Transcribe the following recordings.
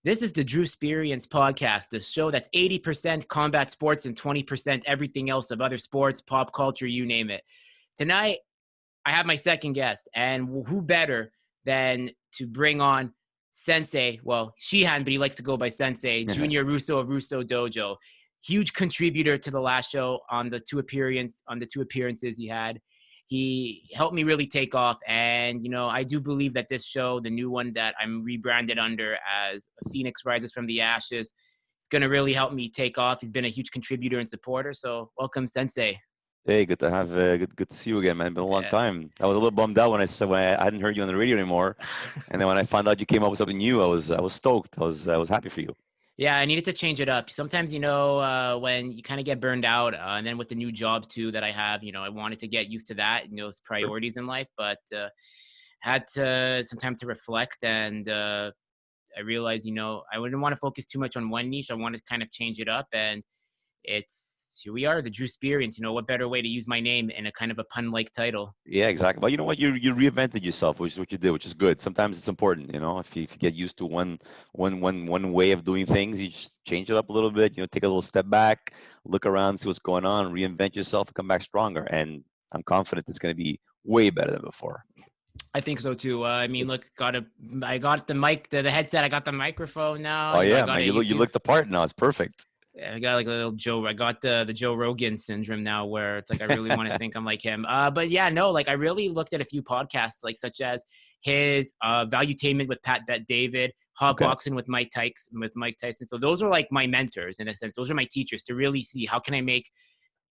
This is the Drew Experience podcast, the show that's 80% combat sports and 20% everything else of other sports, pop culture, you name it. Tonight, I have my second guest, and who better than to bring on Sensei, well, Shihan, but he likes to go by Sensei, Junior Russo of Russo Dojo. Huge contributor to the last show on the two appearances he had. He helped me really take off, and I do believe that this show, the new one that I'm rebranded under as Phoenix Rises from the Ashes, it's going to really help me take off. He's been a huge contributor and supporter, so welcome, Sensei. Hey, good to have good to see you again, man. Been a long time. I was a little bummed out when I hadn't heard you on the radio anymore, and then when I found out you came up with something new, I was stoked. I was happy for you. Yeah, I needed to change it up. Sometimes, when you kind of get burned out, and then with the new job too that I have, I wanted to get used to that, priorities in life, but had to some time to reflect, and I realized, I wouldn't want to focus too much on one niche. I wanted to kind of change it up, and here we are, the Drew Experience. What better way to use my name in a kind of a pun-like title? Yeah, exactly. But you know what? You reinvented yourself, which is what you did, which is good. Sometimes it's important, if you get used to one way of doing things, you just change it up a little bit. Take a little step back, look around, see what's going on, reinvent yourself, and come back stronger. And I'm confident it's going to be way better than before. I think so too. Look, I got the mic, the headset. I got the microphone now. Oh yeah, man, you look the part now. It's perfect. I got like a little Joe. I got the Joe Rogan syndrome now, where it's like I really want to think I'm like him. But yeah, no, like I really looked at a few podcasts, like such as his Valuetainment with Pat Bet David, Hotboxing with Mike Tyson. So those are like my mentors in a sense. Those are my teachers to really see how can I make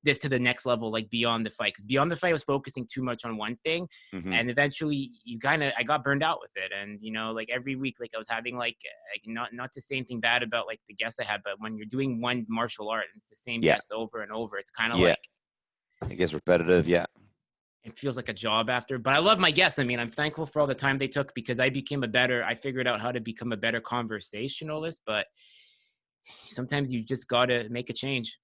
this to the next level, like beyond the fight. Because beyond the fight, I was focusing too much on one thing, and eventually I got burned out with it. And like every week, like I was having like not to say anything bad about like the guests I had, but when you're doing one martial art and it's the same guest over and over, it's kind of like it gets repetitive. Yeah, it feels like a job after. But I love my guests. I'm thankful for all the time they took, because I figured out how to become a better conversationalist. But sometimes you just gotta make a change.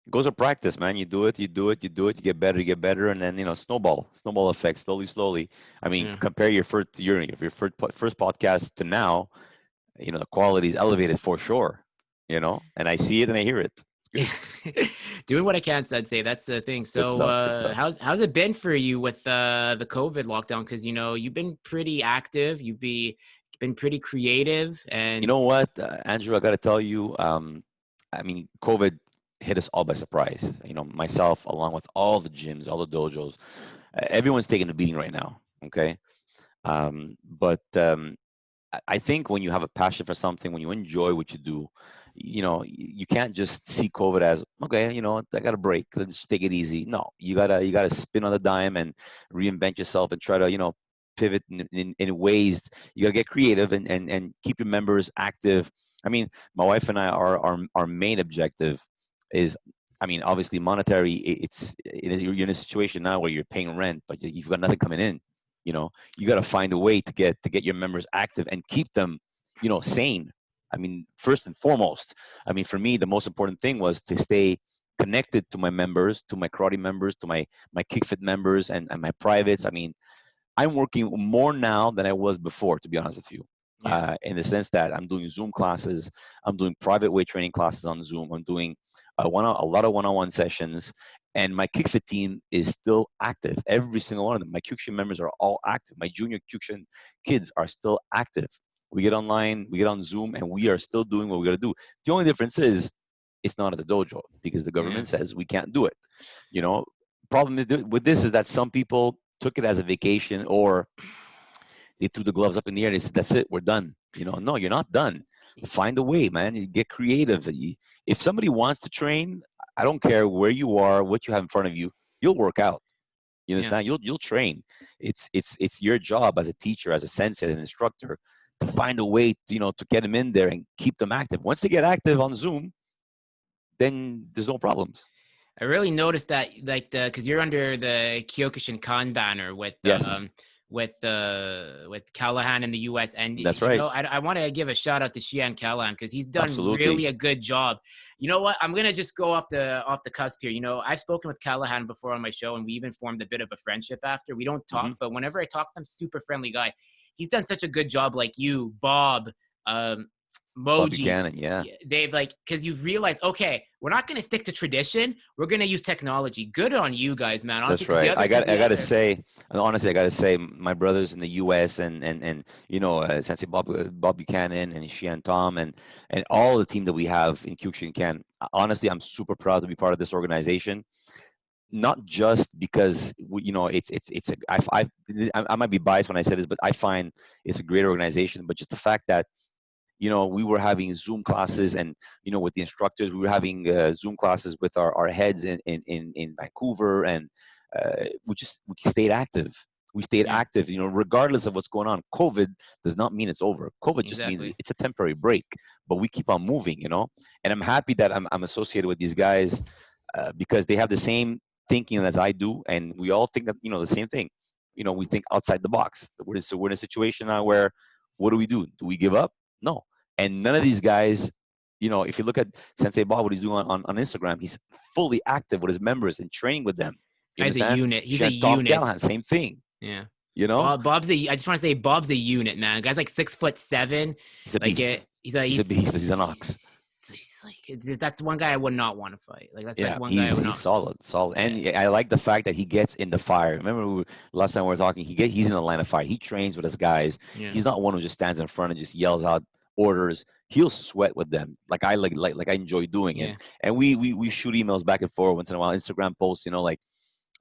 It goes to practice, man. You do it, you get better, and then snowball effect, slowly. Compare your first podcast to now, the quality is elevated for sure. And I see it and I hear it. Doing what I can, Sensei. That's the thing. So good stuff. How's it been for you with the COVID lockdown? Because you've been pretty active, you've been pretty creative, and you know what, Andrew, I got to tell you, COVID hit us all by surprise. Myself, along with all the gyms, all the dojos, everyone's taking a beating right now. Okay, but I think when you have a passion for something, when you enjoy what you do, you can't just see COVID as, okay, I got a break, let's just take it easy. No, you gotta spin on the dime and reinvent yourself and try to pivot in ways. You gotta get creative and keep your members active. My wife and I, our main objective is, obviously monetary. You're in a situation now where you're paying rent, but you've got nothing coming in. You got to find a way to get your members active and keep them, sane. First and foremost, for me, the most important thing was to stay connected to my members, to my karate members, to my kickfit members and my privates. I'm working more now than I was before, to be honest with you. In the sense that I'm doing Zoom classes, I'm doing private weight training classes on Zoom, I'm doing a lot of one-on-one sessions, and my kickfit team is still active. Every single one of them. My Kyokushin members are all active. My junior Kyokushin kids are still active. We get online, we get on Zoom, and we are still doing what we got to do. The only difference is it's not at the dojo because the government says we can't do it. Problem with this is that some people took it as a vacation, or they threw the gloves up in the air and they said, that's it, we're done. No, you're not done. Find a way, man. You get creative. If somebody wants to train, I don't care where you are, what you have in front of you, you'll work out. You understand? You'll train. It's your job as a teacher, as a sensei, as an instructor, to find a way to get them in there and keep them active. Once they get active on Zoom, then there's no problems. I really noticed that, like, because you're under the Kyokushin Kan banner with Callahan in the U.S. And that's right. I want to give a shout out to Shihan Callahan, because he's done really a good job. You know what? I'm gonna just go off the cusp here. I've spoken with Callahan before on my show, and we even formed a bit of a friendship after. We don't talk, but whenever I talk to him, super friendly guy. He's done such a good job, like you, Bob, Bob Moji. Buchanan, yeah. They've like, because you've realized, okay, we're not going to stick to tradition. We're going to use technology. Good on you guys, man. Honestly, That's right. because I the got to other, say, honestly, I got to say, my brothers in the U.S. and Sensei Bob Buchanan and Shian Tom and all the team that we have in Kyokushinkan. Honestly, I'm super proud to be part of this organization. Not just because it's a I might be biased when I say this, but I find it's a great organization. But just the fact that we were having Zoom classes, and with the instructors, we were having Zoom classes with our heads in Vancouver, and we stayed active. We stayed yeah, active, regardless of what's going on. COVID does not mean it's over. COVID just means exactly. it's a temporary break, but we keep on moving. And I'm happy that I'm associated with these guys because they have the same thinking as I do, and we all think that the same thing. We think outside the box. We're in a situation now where what do we do? Do we give up? No. And none of these guys, if you look at Sensei Bob, what he's doing on Instagram, he's fully active with his members and training with them. You Guy's a understand? unit. He's a Tom unit. Callahan, same thing. Yeah. You know, I just want to say Bob's a unit, man. Guy's like 6'7". he's a Like beast. he's a He's a beast. He's an ox. he's like, that's one guy I would not want to fight. Like that's like Yeah, one guy I he's would he's not. solid, solid, Yeah. and I like the fact that he gets in the fire. Remember last time we were talking, he's in the line of fire. He trains with his guys. Yeah. He's not one who just stands in front and just yells out orders. He'll sweat with them, like I like I enjoy doing. And Yeah. and we shoot emails back and forth once in a while, Instagram posts. Like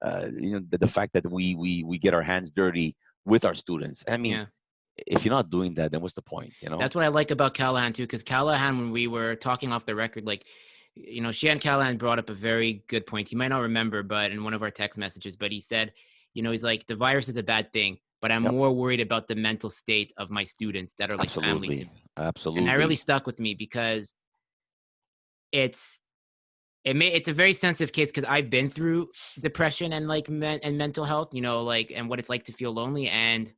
the fact that we get our hands dirty with our students. I mean, Yeah. if you're not doing that, then what's the point? That's what I like about Callahan too, because Callahan, when we were talking off the record, like, Shan Callahan brought up a very good point. He might not remember, but in one of our text messages, but he said, he's like, the virus is a bad thing, but I'm Yep, more worried about the mental state of my students that are like family to absolutely, me. And that really absolutely. stuck with me because it's it's a very sensitive case because I've been through depression and like and mental health, like and what it's like to feel lonely. And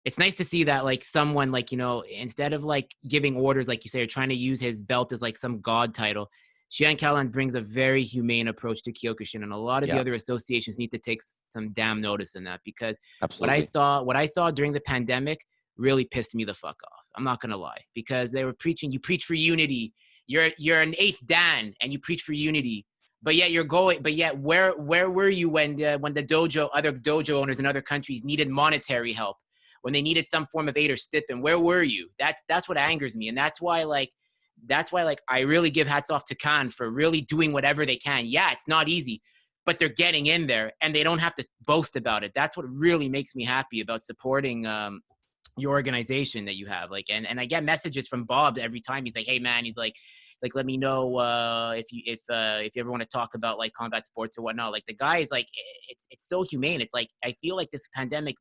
it's nice to see that like someone like, instead of like giving orders, like you say, or trying to use his belt as like some god title, Shian Callan brings a very humane approach to Kyokushin, and a lot of the Yeah, other associations need to take some damn notice in that, because absolutely. what I saw during the pandemic really pissed me the fuck off. I'm not gonna lie, because they were preaching, you preach for unity. You're an eighth Dan, and you preach for unity, but yet where were you when the other dojo owners in other countries needed monetary help, when they needed some form of aid or stipend? Where were you? That's what angers me, and that's why like I really give hats off to Khan for really doing whatever they can. Yeah, it's not easy, but they're getting in there and they don't have to boast about it. That's what really makes me happy about supporting your organization that you have. Like, and I get messages from Bob every time. He's like, hey man, he's like let me know if you ever want to talk about like combat sports or whatnot. Like the guy is like, it's so humane. It's like I feel like this pandemic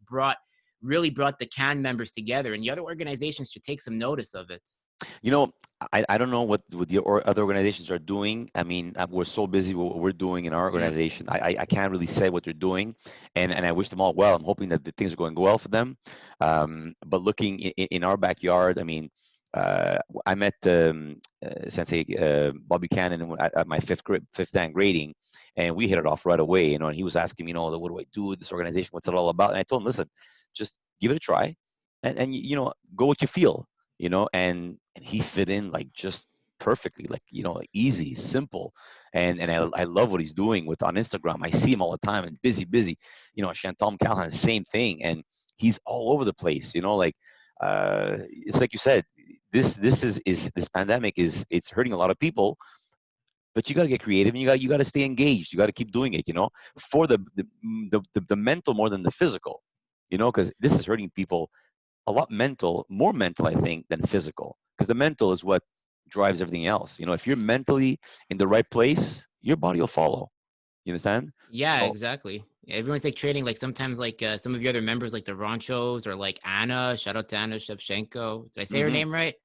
really brought the CAN members together, and the other organizations should take some notice of it. You know, I don't know what the other organizations are doing. I mean, we're so busy with what we're doing in our Yeah. organization. I can't really say what they're doing, and I wish them all well. I'm hoping that the things are going well for them. But looking in our backyard, I mean, I met Sensei Bobby Cannon at my fifth dan grading, and we hit it off right away. And he was asking me, what do I do with this organization? What's it all about? And I told him, listen, just give it a try, and go what you feel. And he fit in like just perfectly, like easy, simple. And I love what he's doing with on Instagram. I see him all the time and busy. Chantal Callahan, same thing. And he's all over the place, like it's like you said, this pandemic it's hurting a lot of people, but you got to get creative, and you got to stay engaged. You got to keep doing it, for the mental more than the physical, because this is hurting people a lot more mental, I think, than physical. Because the mental is what drives everything else. If you're mentally in the right place, your body will follow. You understand? Yeah, So, exactly. Everyone's like trading, like sometimes like some of your other members, like the Ranchos or like Anna. Shout out to Anna Shevchenko. Did I say her hmm name right?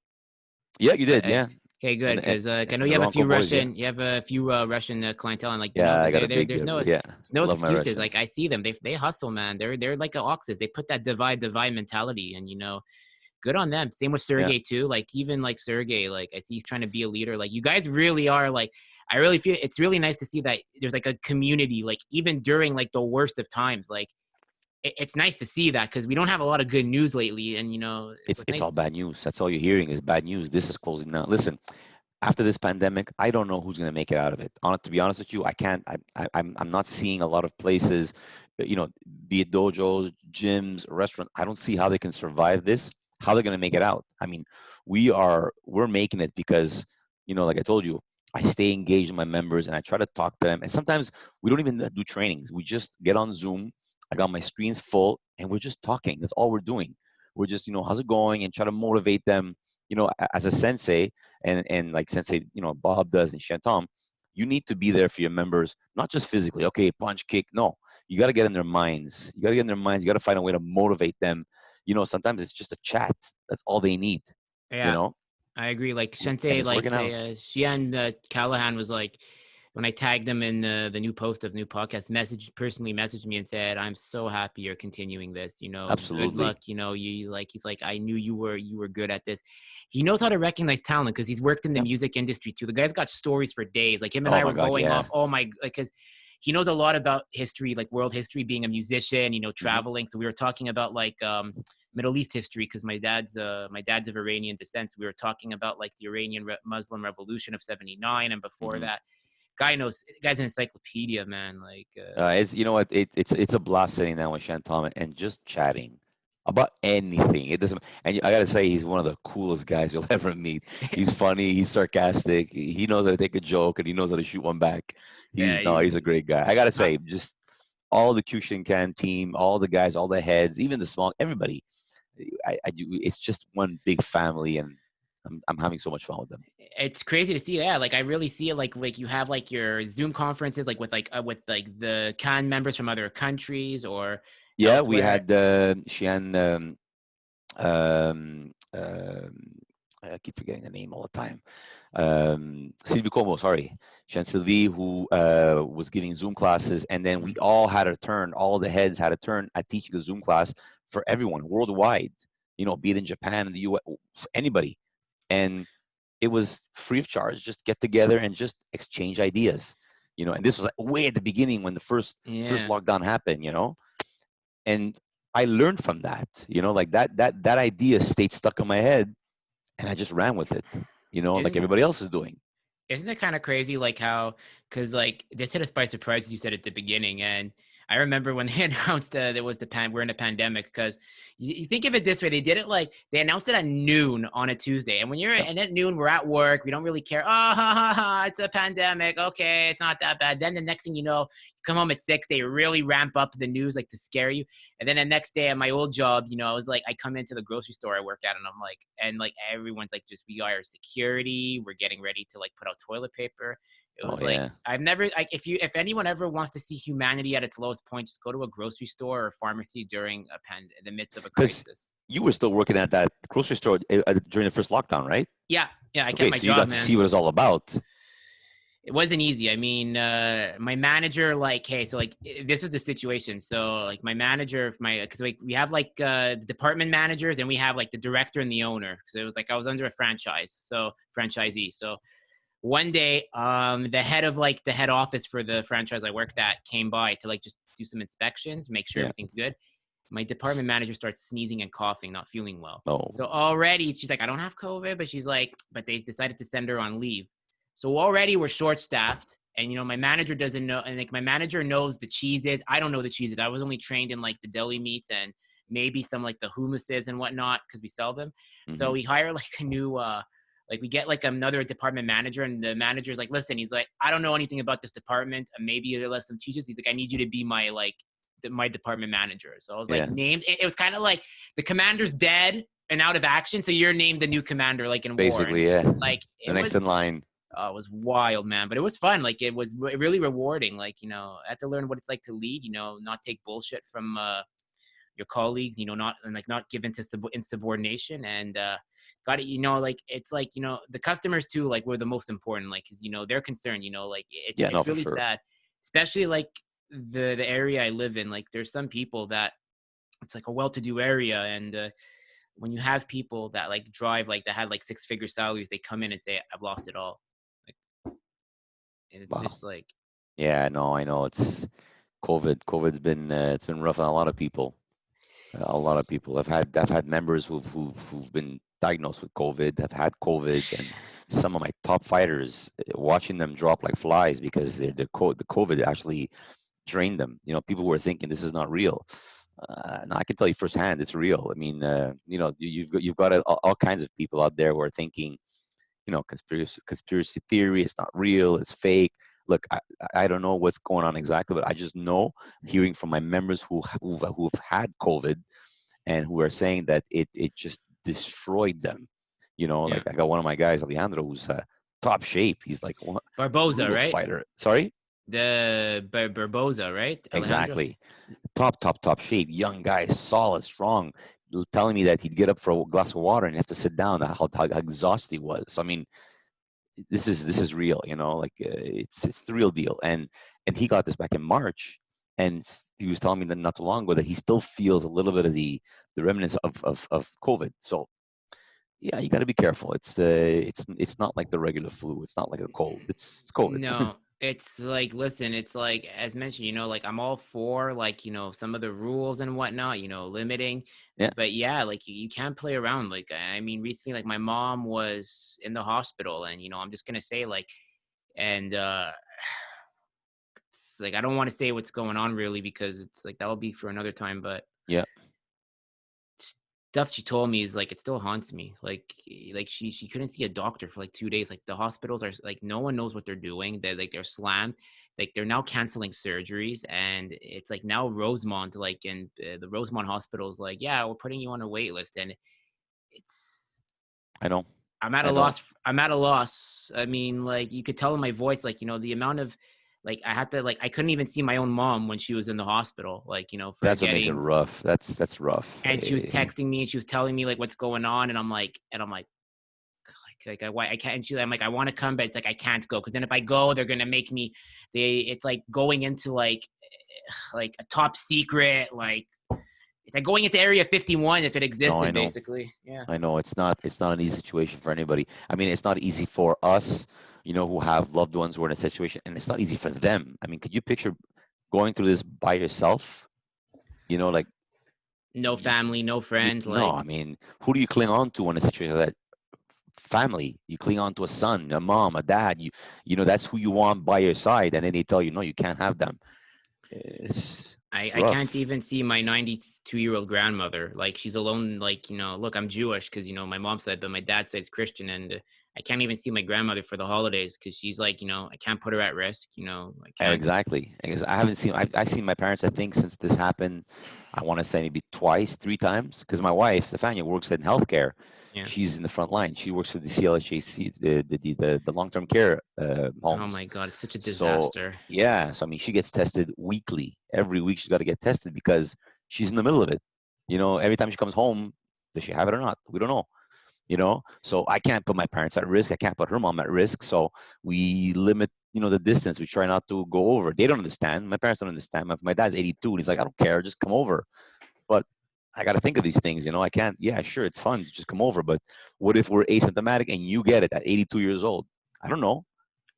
yeah, you did, I yeah. Okay, good, And and, because I know and the Ronco boys, yeah, You have a few Russian clientele, and like yeah. I got a there big, there's yeah. no Love my excuses. Like Russians. I see them, they hustle, man. They're like oxes. They put that divide mentality, and good on them. Same with Yeah. Sergey too. Like even like Sergey, like I see he's trying to be a leader. Like you guys really are like, I really feel it's really nice to see that there's like a community, like even during like the worst of times. Like it's nice to see that because we don't have a lot of good news lately. And, so it's It's all nice. bad news. That's all you're hearing is bad news. This is closing down. Listen, after this pandemic, I don't know who's going to make it out of it. To be honest with you, I can't. I'm not seeing a lot of places, be it dojos, gyms, restaurants. I don't see how they can survive this. How they're going to make it out. I mean, we're making it because, like I told you, I stay engaged with my members and I try to talk to them. And sometimes we don't even do trainings. We just get on Zoom. I got my screens full and we're just talking. That's all we're doing. We're just, how's it going, and try to motivate them. As a sensei, and like Sensei, Bob does and Shantom, you need to be there for your members, not just physically. Okay, punch, kick. No, you got to get in their minds. You got to get in their minds. You got to find a way to motivate them. Sometimes it's just a chat. That's all they need. You Yeah, know, I agree. Like and Sensei, it's like working out. say, Shian Callahan was like, when I tagged him in the new post of new podcast, personally messaged me and said, "I'm so happy you're continuing this. Good luck. Absolutely. You like." He's like, "I knew you were good at this." He knows how to recognize talent because he's worked in the Yeah. music industry too. The guy's got stories for days. Like him and Oh I my were God. going Yeah. off. Oh my, like because he knows a lot about history, like world history, being a musician. Hmm. Traveling. So we were talking about like Middle East history because my dad's of Iranian descent. So we were talking about like the Iranian Muslim Revolution of '79 and before Hmm. that. Guy's an encyclopedia, man. Like, It's you know what it's a blast sitting down with Shantom and just chatting about anything. It doesn't, and I gotta say he's one of the coolest guys you'll ever meet. He's funny, he's sarcastic, he knows how to take a joke, and he knows how to shoot one back. yeah, He's a great guy. I gotta I, say, just all the Kyushinkan team, all the guys, all the heads, even the small, everybody. It's just one big family, and I'm having so much fun with them. it's crazy to see. Yeah, like I really see it. Like you have like your Zoom conferences, like with like the CAN members from other countries or Yeah, we elsewhere. had Shian. Um, um, I keep forgetting the name all the time. Sylvie Como, sorry, Shan Sylvie, who was giving Zoom classes, and then we Mhm. all had a turn. All the heads had a turn at teaching a Zoom class for everyone worldwide. Be it in Japan, in the U.S., anybody, and it was free of charge. Just get together and just exchange ideas. And this was like way at the beginning when the first Yeah. lockdown happened. And I learned from that. Like that idea stayed stuck in my head, and I just ran with it. Like Isn't everybody else is doing. Isn't it kind of crazy, like how, because like this hit us by surprise, as you said at the beginning, and I remember when they announced there was we're in a pandemic, because you think of it this way, they did it like they announced it at noon on a Tuesday, and when you're Yeah. and at noon we're at work, we don't really care. Oh, ha ha ha, it's a pandemic. Okay, it's not that bad. Then the next thing you know, you come home at 6, they really ramp up the news like to scare you, and then the next day at my old job, I was like, I come into the grocery store I work at, and I'm like, and like everyone's like, just we are security, we're getting ready to like put out toilet paper. It Oh was like yeah. I've never like if anyone ever wants to see humanity at its lowest point, just go to a grocery store or pharmacy during in the midst of a Because crisis. you were still working at that grocery store during the first lockdown, right? Yeah, yeah, I kept Okay, my so you job, got to see man. what it's all about. It wasn't easy. I mean, my manager, like, hey, so like this is the situation. So like my manager, because like we have like the department managers and we have like the director and the owner. Because it was like I was under a franchise, so franchisee. So one day, the head office for the franchise I worked at came by to like just do some inspections, make sure Yeah. everything's good. My department manager starts sneezing and coughing, not feeling well. Oh. So already she's like, I don't have COVID, but she's like, but they decided to send her on leave. So already we're short staffed. And my manager doesn't know, and like my manager knows the cheeses. I don't know the cheeses. I was only trained in like the deli meats and maybe some like the hummuses and whatnot because we sell them. So Hmm. we hire like a new like we get like another department manager, and the manager's like, listen, he's like, I don't know anything about this department. Maybe you'll let some teachers. He's like, I need you to be my like my department manager. So I was like Yeah. named. It was kind of like the commander's dead and out of action, so you're named the new commander, like in war. And Basically, yeah. like The next in line. it was wild, man. But it was fun. Like it was really rewarding. Like I had to learn what it's like to lead. Not take bullshit from your colleagues. Not give into insubordination, and got it. Like it's like the customers too. Like were the most important. Like because they're concerned. Like Yeah, no, it's for really sure. sad, especially like the area I live in. Like there's some people that it's like a well-to-do area, and when you have people that like drive like that had like six-figure salaries, they come in and say, I've lost it all. Like, and it's Wow. just like Yeah, no, I know. COVID's been it's been rough on a lot of people. A lot of people. I've had members who've been diagnosed with COVID, have had COVID, and some of my top fighters, watching them drop like flies because the COVID actually drained them. People were thinking this is not real. Now I can tell you firsthand, it's real. I mean, you've got all kinds of people out there who are thinking, conspiracy theory. It's not real. It's fake. Look, I don't know what's going on exactly, but I just know, hearing from my members who've had COVID and who are saying that it just destroyed them. Yeah. Like I got one of my guys, Alejandro, who's top shape. He's like one Barboza, brutal right? fighter. Sorry. The Barboza, right? Alejandro. Exactly. Top shape, young guy, solid, strong, telling me that he'd get up for a glass of water and have to sit down. How exhausted he was. So, I mean, this is real. Like it's the real deal. And he got this back in March, and he was telling me that not too long ago that he still feels a little bit of the remnants of COVID. So yeah, you got to be careful. It's not like the regular flu. It's not like a cold. It's COVID. No, it's like, listen, it's like, as mentioned, like I'm all for, like, some of the rules and whatnot, limiting. Yeah, But yeah, like you can't play around. Like, I mean, recently, like my mom was in the hospital, and I'm just gonna say, like, and it's like I don't want to say what's going on really, because it's like that'll be for another time. But yeah. stuff she told me is like it still haunts me. Like she couldn't see a doctor for like 2 days. Like the hospitals are like, no one knows what they're doing. They're slammed. Like they're now canceling surgeries, and it's like now Rosemont, like in the Rosemont hospital is like, yeah, we're putting you on a wait list, and it's I know. I'm at a I know. loss. I'm at a loss. I mean, like you could tell in my voice, like the amount of, like I had to, like I couldn't even see my own mom when she was in the hospital, like for That's what makes it getting, rough. That's rough. and she was texting me and she was telling me like what's going on, and I'm like why I can't. And I'm like, I want to come, but it's like I can't go, because then if I go, they're gonna make me. It's like going into like a top secret, like it's like going into Area 51 if it No, I existed, know. basically. Yeah. I know it's not an easy situation for anybody. I mean, it's not easy for us, who have loved ones who are in a situation, and it's not easy for them. I mean, could you picture going through this by yourself? Like No family, no friends, no. I like. mean, who do you cling on to in a situation like that? Family. You cling on to a son, a mom, a dad. That's who you want by your side, and then they tell you no, you can't have them. It's I can't rough. even see my 92-year-old grandmother. Like she's alone. Like look, I'm Jewish because my mom said, but my dad said it's Christian, and I can't even see my grandmother for the holidays because she's like, I can't put her at risk. I can't. Exactly. Because I haven't seen. I've seen my parents. I think since this happened, I want to say maybe twice, three times. Because my wife, Stefania, works in healthcare. Yeah. She's in the front line. She works for the CLHAC, the long-term care Oh homes. my God, it's such a So disaster. yeah. So I mean, she gets tested weekly. Every week she's got to get tested because she's in the middle of it. Every time she comes home, does she have it or not? We don't know. So I can't put my parents at risk. I can't put her mom at risk. So we limit the distance. We try not to go over. They don't understand. My parents don't understand. My dad's 82 and he's like, I don't care, just come over. But I got to think of these things. I can't. Yeah, sure, it's fun, just come over, but what if we're asymptomatic and you get it at 82 years old? I don't know.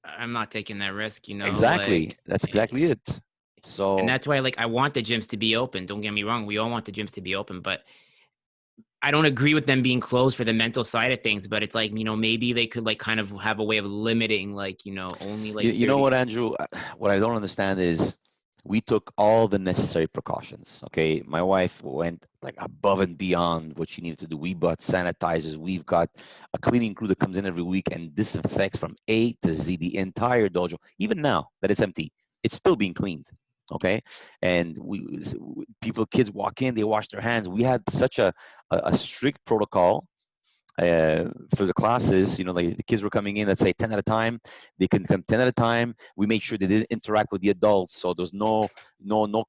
I'm not taking that risk. Exactly, that's exactly it. And So that's why, like, I want the gyms to be open. Don't get me wrong. We all want the gyms to be open, but I don't agree with them being closed for the mental side of things. But it's like, maybe they could like kind of have a way of limiting, like, only like you know what, 30. Andrew? What I don't understand is we took all the necessary precautions. Okay, my wife went like above and beyond what she needed to do. We bought sanitizers. We've got a cleaning crew that comes in every week and disinfects from A to Z the entire dojo. Even now that it's empty, it's still being cleaned. Okay, and kids walk in, they wash their hands. We had such a strict protocol for the classes. Like the kids were coming in, let's say 10 at a time. They can come 10 at a time. We made sure they didn't interact with the adults, so there's no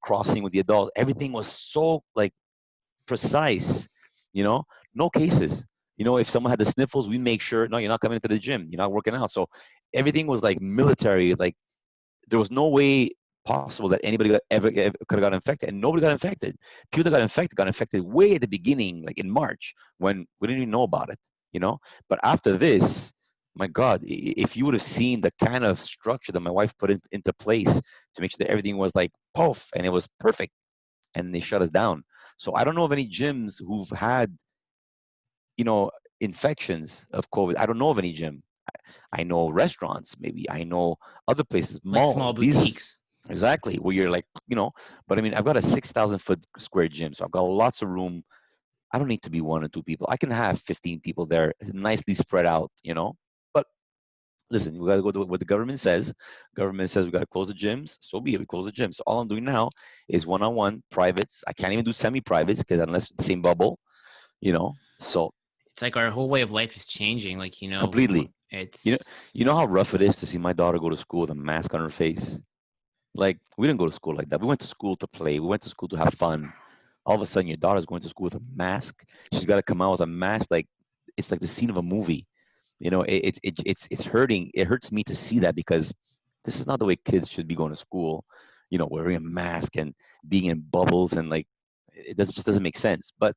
crossing with the adults. Everything was so like precise. you know no cases. If someone had the sniffles, we make sure, no, you're not coming into the gym, you're not working out. So everything was like military. Like there was no way possible that anybody ever could have got infected, and nobody got infected. People that got infected way at the beginning, like in March, when we didn't even know about it. But after this, my God, if you would have seen the kind of structure that my wife put into place to make sure that everything was like poof, and it was perfect, and they shut us down. So I don't know of any gyms who've had, you know, infections of COVID. I don't know of any gym. I know restaurants, maybe. I know other places, Like small malls. These boutiques. exactly where you're like, but I mean, I've got a 6,000 foot square gym, so I've got lots of room. I don't need to be one or two people. I can have 15 people there, nicely spread out. But listen, we got to go to what the government says. Government says we got to close the gyms. So be it. We close the gyms. So all I'm doing now is one-on-one privates. I can't even do semi-privates because unless it's the same bubble. So It's like our whole way of life is changing. Like, completely. You know, it's you know how rough it is to see my daughter go to school with a mask on her face. Like we didn't go to school like that. We went to school to play. We went to school to have fun. All of a sudden, your daughter's going to school with a mask. She's got to come out with a mask. Like it's like the scene of a movie. It's hurting. It hurts me to see that because this is not the way kids should be going to school. Wearing a mask and being in bubbles and like just doesn't make sense. But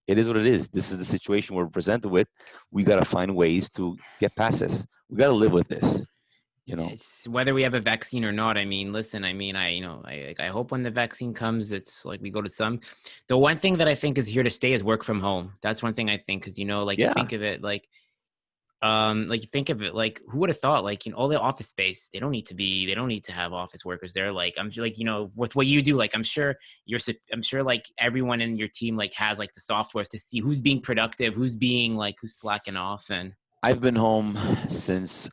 it is what it is. This is the situation we're presented with. We got to find ways to get past this. We got to live with this. You know. it's whether we have a vaccine or not. I mean, listen, I mean, I hope when the vaccine comes, it's like we go to some. The one thing that I think is here to stay is work from home. That's one thing I think, because like you Yeah. think of it like you think of it like who would have thought, like, all the office space, they don't need to have office workers there. Like I'm sure, like, with what you do, like I'm sure like everyone in your team like has like the softwares to see who's being productive, who's slacking off. And I've been home since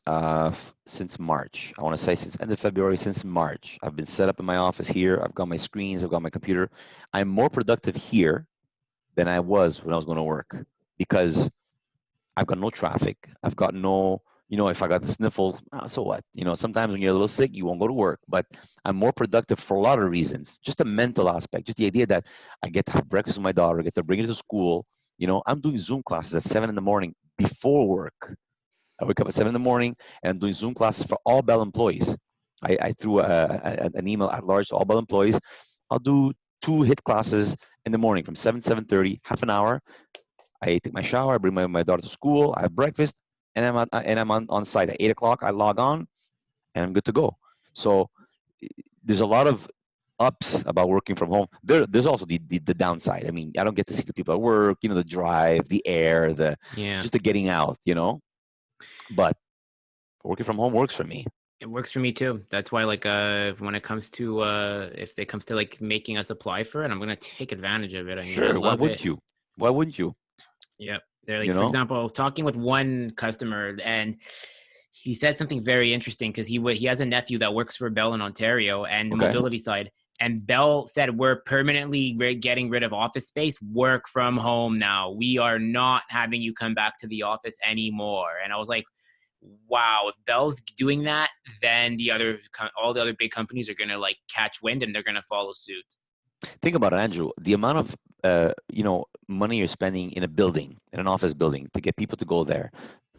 March. I want to say since end of February, since March. I've been set up in my office here. I've got my screens. I've got my computer. I'm more productive here than I was when I was going to work because I've got no traffic. I've got no, if I got the sniffles, so what? Sometimes when you're a little sick, you won't go to work. But I'm more productive for a lot of reasons. Just the mental aspect, just the idea that I get to have breakfast with my daughter, I get to bring her to school. I'm doing Zoom classes at 7 in the morning before work. I wake up at 7 in the morning and I'm doing Zoom classes for all Bell employees. I threw an email at large to all Bell employees. I'll do 2 hit classes in the morning from 7:30, half an hour. I take my shower, I bring my daughter to school, I have breakfast, and I'm on site at 8 o'clock. I log on and I'm good to go. So there's a lot of ups about working from home. There's also the downside. I mean, I don't get to see the people at work, the drive, the air, yeah, just the getting out. But working from home works for me. it works for me too. That's why, like, when it comes to if it comes to like making us apply for it, I'm gonna take advantage of it. I mean, I Sure, why love wouldn't it. you? Why wouldn't you? Yep. They're You like, for know? example, I was talking with one customer, and he said something very interesting, because he has a nephew that works for Bell in Ontario and the Okay. mobility side. And Bell said, we're permanently getting rid of office space, work from home now. We are not having you come back to the office anymore. And I was like, wow, if Bell's doing that, then all the other big companies are going to like catch wind and they're going to follow suit. Think about it, Andrew. The amount of money you're spending in a building, in an office building, to get people to go there,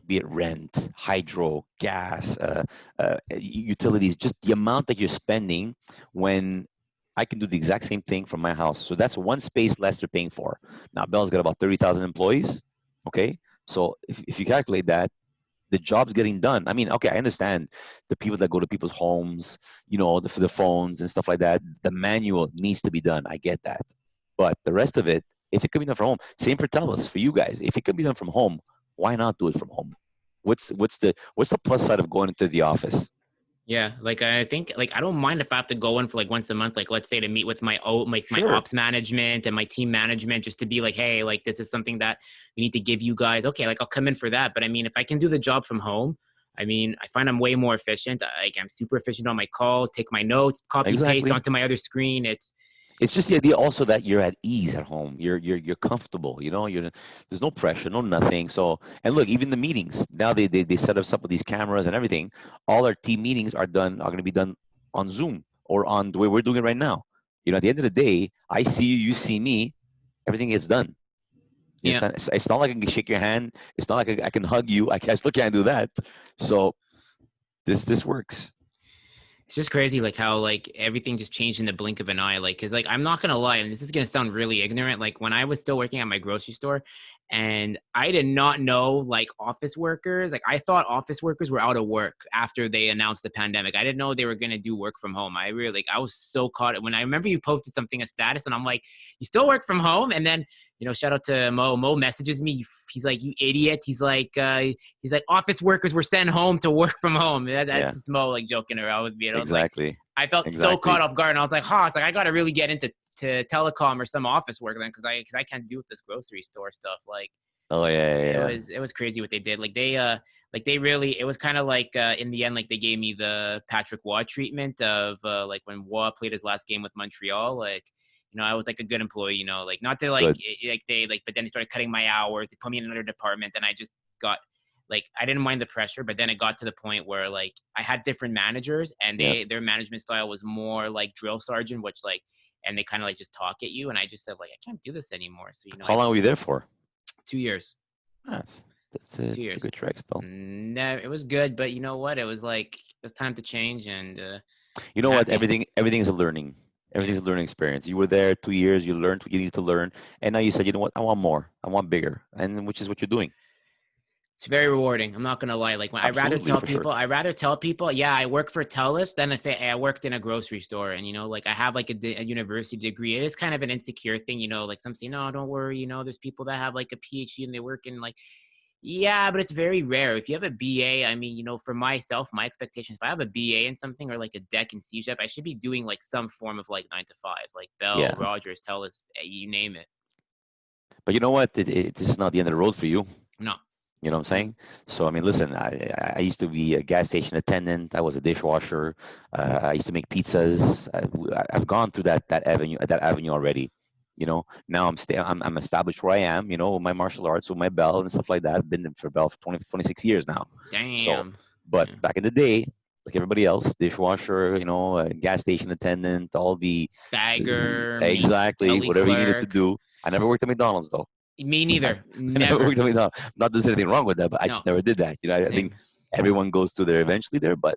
be it rent, hydro, gas, utilities, just the amount that you're spending when I can do the exact same thing from my house. So that's one space less they're paying for. Now, Bell's got about 30,000 employees. Okay. So if you calculate that, the job's getting done. I mean, okay, I understand the people that go to people's homes, for the phones and stuff like that. The manual needs to be done. I get that. But the rest of it, if it can be done from home, same for TELUS, for you guys. If it can be done from home, why not do it from home? What's the plus side of going into the office? Yeah, like I think, like I don't mind if I have to go in for like once a month, like let's say to meet with my Sure. ops management and my team management, just to be like, hey, like this is something that we need to give you guys. Okay, like I'll come in for that. But I mean, if I can do the job from home, I mean, I find I'm way more efficient. Like I'm super efficient on my calls, take my notes, copy paste Exactly. onto my other screen. It's just the idea also that you're at ease at home. You're comfortable. There's no pressure, no nothing. So and look, even the meetings now they set us up with these cameras and everything. All our team meetings are going to be done on Zoom or on the way we're doing it right now. At the end of the day, I see you, you see me. Everything gets done. Yeah. It's not like I can shake your hand. It's not like I can hug you. I still can't do that. So this works. It's just crazy, like how like everything just changed in the blink of an eye. Like, cause like I'm not gonna lie, and this is gonna sound really ignorant. Like when I was still working at my grocery store, And I did not know like office workers. Like I thought office workers were out of work after they announced the pandemic. I didn't know they were gonna do work from home. I really like I was so caught when I remember you posted something a status and I'm like, you still work from home? And then shout out to Mo. Mo messages me. He's like, you idiot. He's like, office workers were sent home to work from home. That's Yeah, just Mo like joking around with me. And I was like, exactly. I felt so caught Exactly. off guard. And I was like, it's like I gotta really get into telecom or some office work then because I can't do with this grocery store stuff. Like Oh yeah, yeah, yeah. it was crazy what they did. Like they really it was kind of like in the end like they gave me the Patrick Waugh treatment of like when Waugh played his last game with Montreal. Like I was like a good employee. Like not to like Good. like they like, but then they started cutting my hours. They put me in another department, and I just got like I didn't mind the pressure, but then it got to the point where like I had different managers, and Yeah. their management style was more like drill sergeant, which like and they kind of like just talk at you, and I just said like I can't do this anymore. So How long were you there for? 2 years. That's two it's a years. good track still. No, it was good, but you know what? It was like it was time to change, and You I'm know what? happy. Everything is a learning. Yeah, Everything's a learning experience. You were there 2 years. You learned what you needed to learn, and now you said, you know what? I want more. I want bigger, and which is what you're doing. it's very rewarding. I'm not gonna lie. Like when Absolutely, for sure. I rather tell people, yeah, I work for TELUS, than I say, hey, I worked in a grocery store, and like I have like a university degree. It is kind of an insecure thing, Like some say, no, don't worry. There's people that have like a PhD and they work in like yeah, but it's very rare. If you have a BA, I mean, for myself, my expectations, if I have a BA in something or like a deck in CJEP, I should be doing like some form of like 9 to 5, like Bell, Yeah, Rogers, TELUS, you name it. but you know what? This is not the end of the road for you. No, You know what I'm it's saying? So I mean, listen, I used to be a gas station attendant. I was a dishwasher. I used to make pizzas. I've gone through that avenue already. Now I'm established where I am. With my martial arts, with my bell and stuff like that. I've been for bell for 20, 26 years now. So, damn. but Yeah. back in the day, like everybody else, dishwasher, gas station attendant, all the Bagger, exactly deli whatever you needed to clerk. do. I never worked at McDonald's though. Me I, neither. I never Never. worked at McDonald's. Not that there's anything wrong with that, but I No, just never did that. I think same. everyone goes through there eventually there, but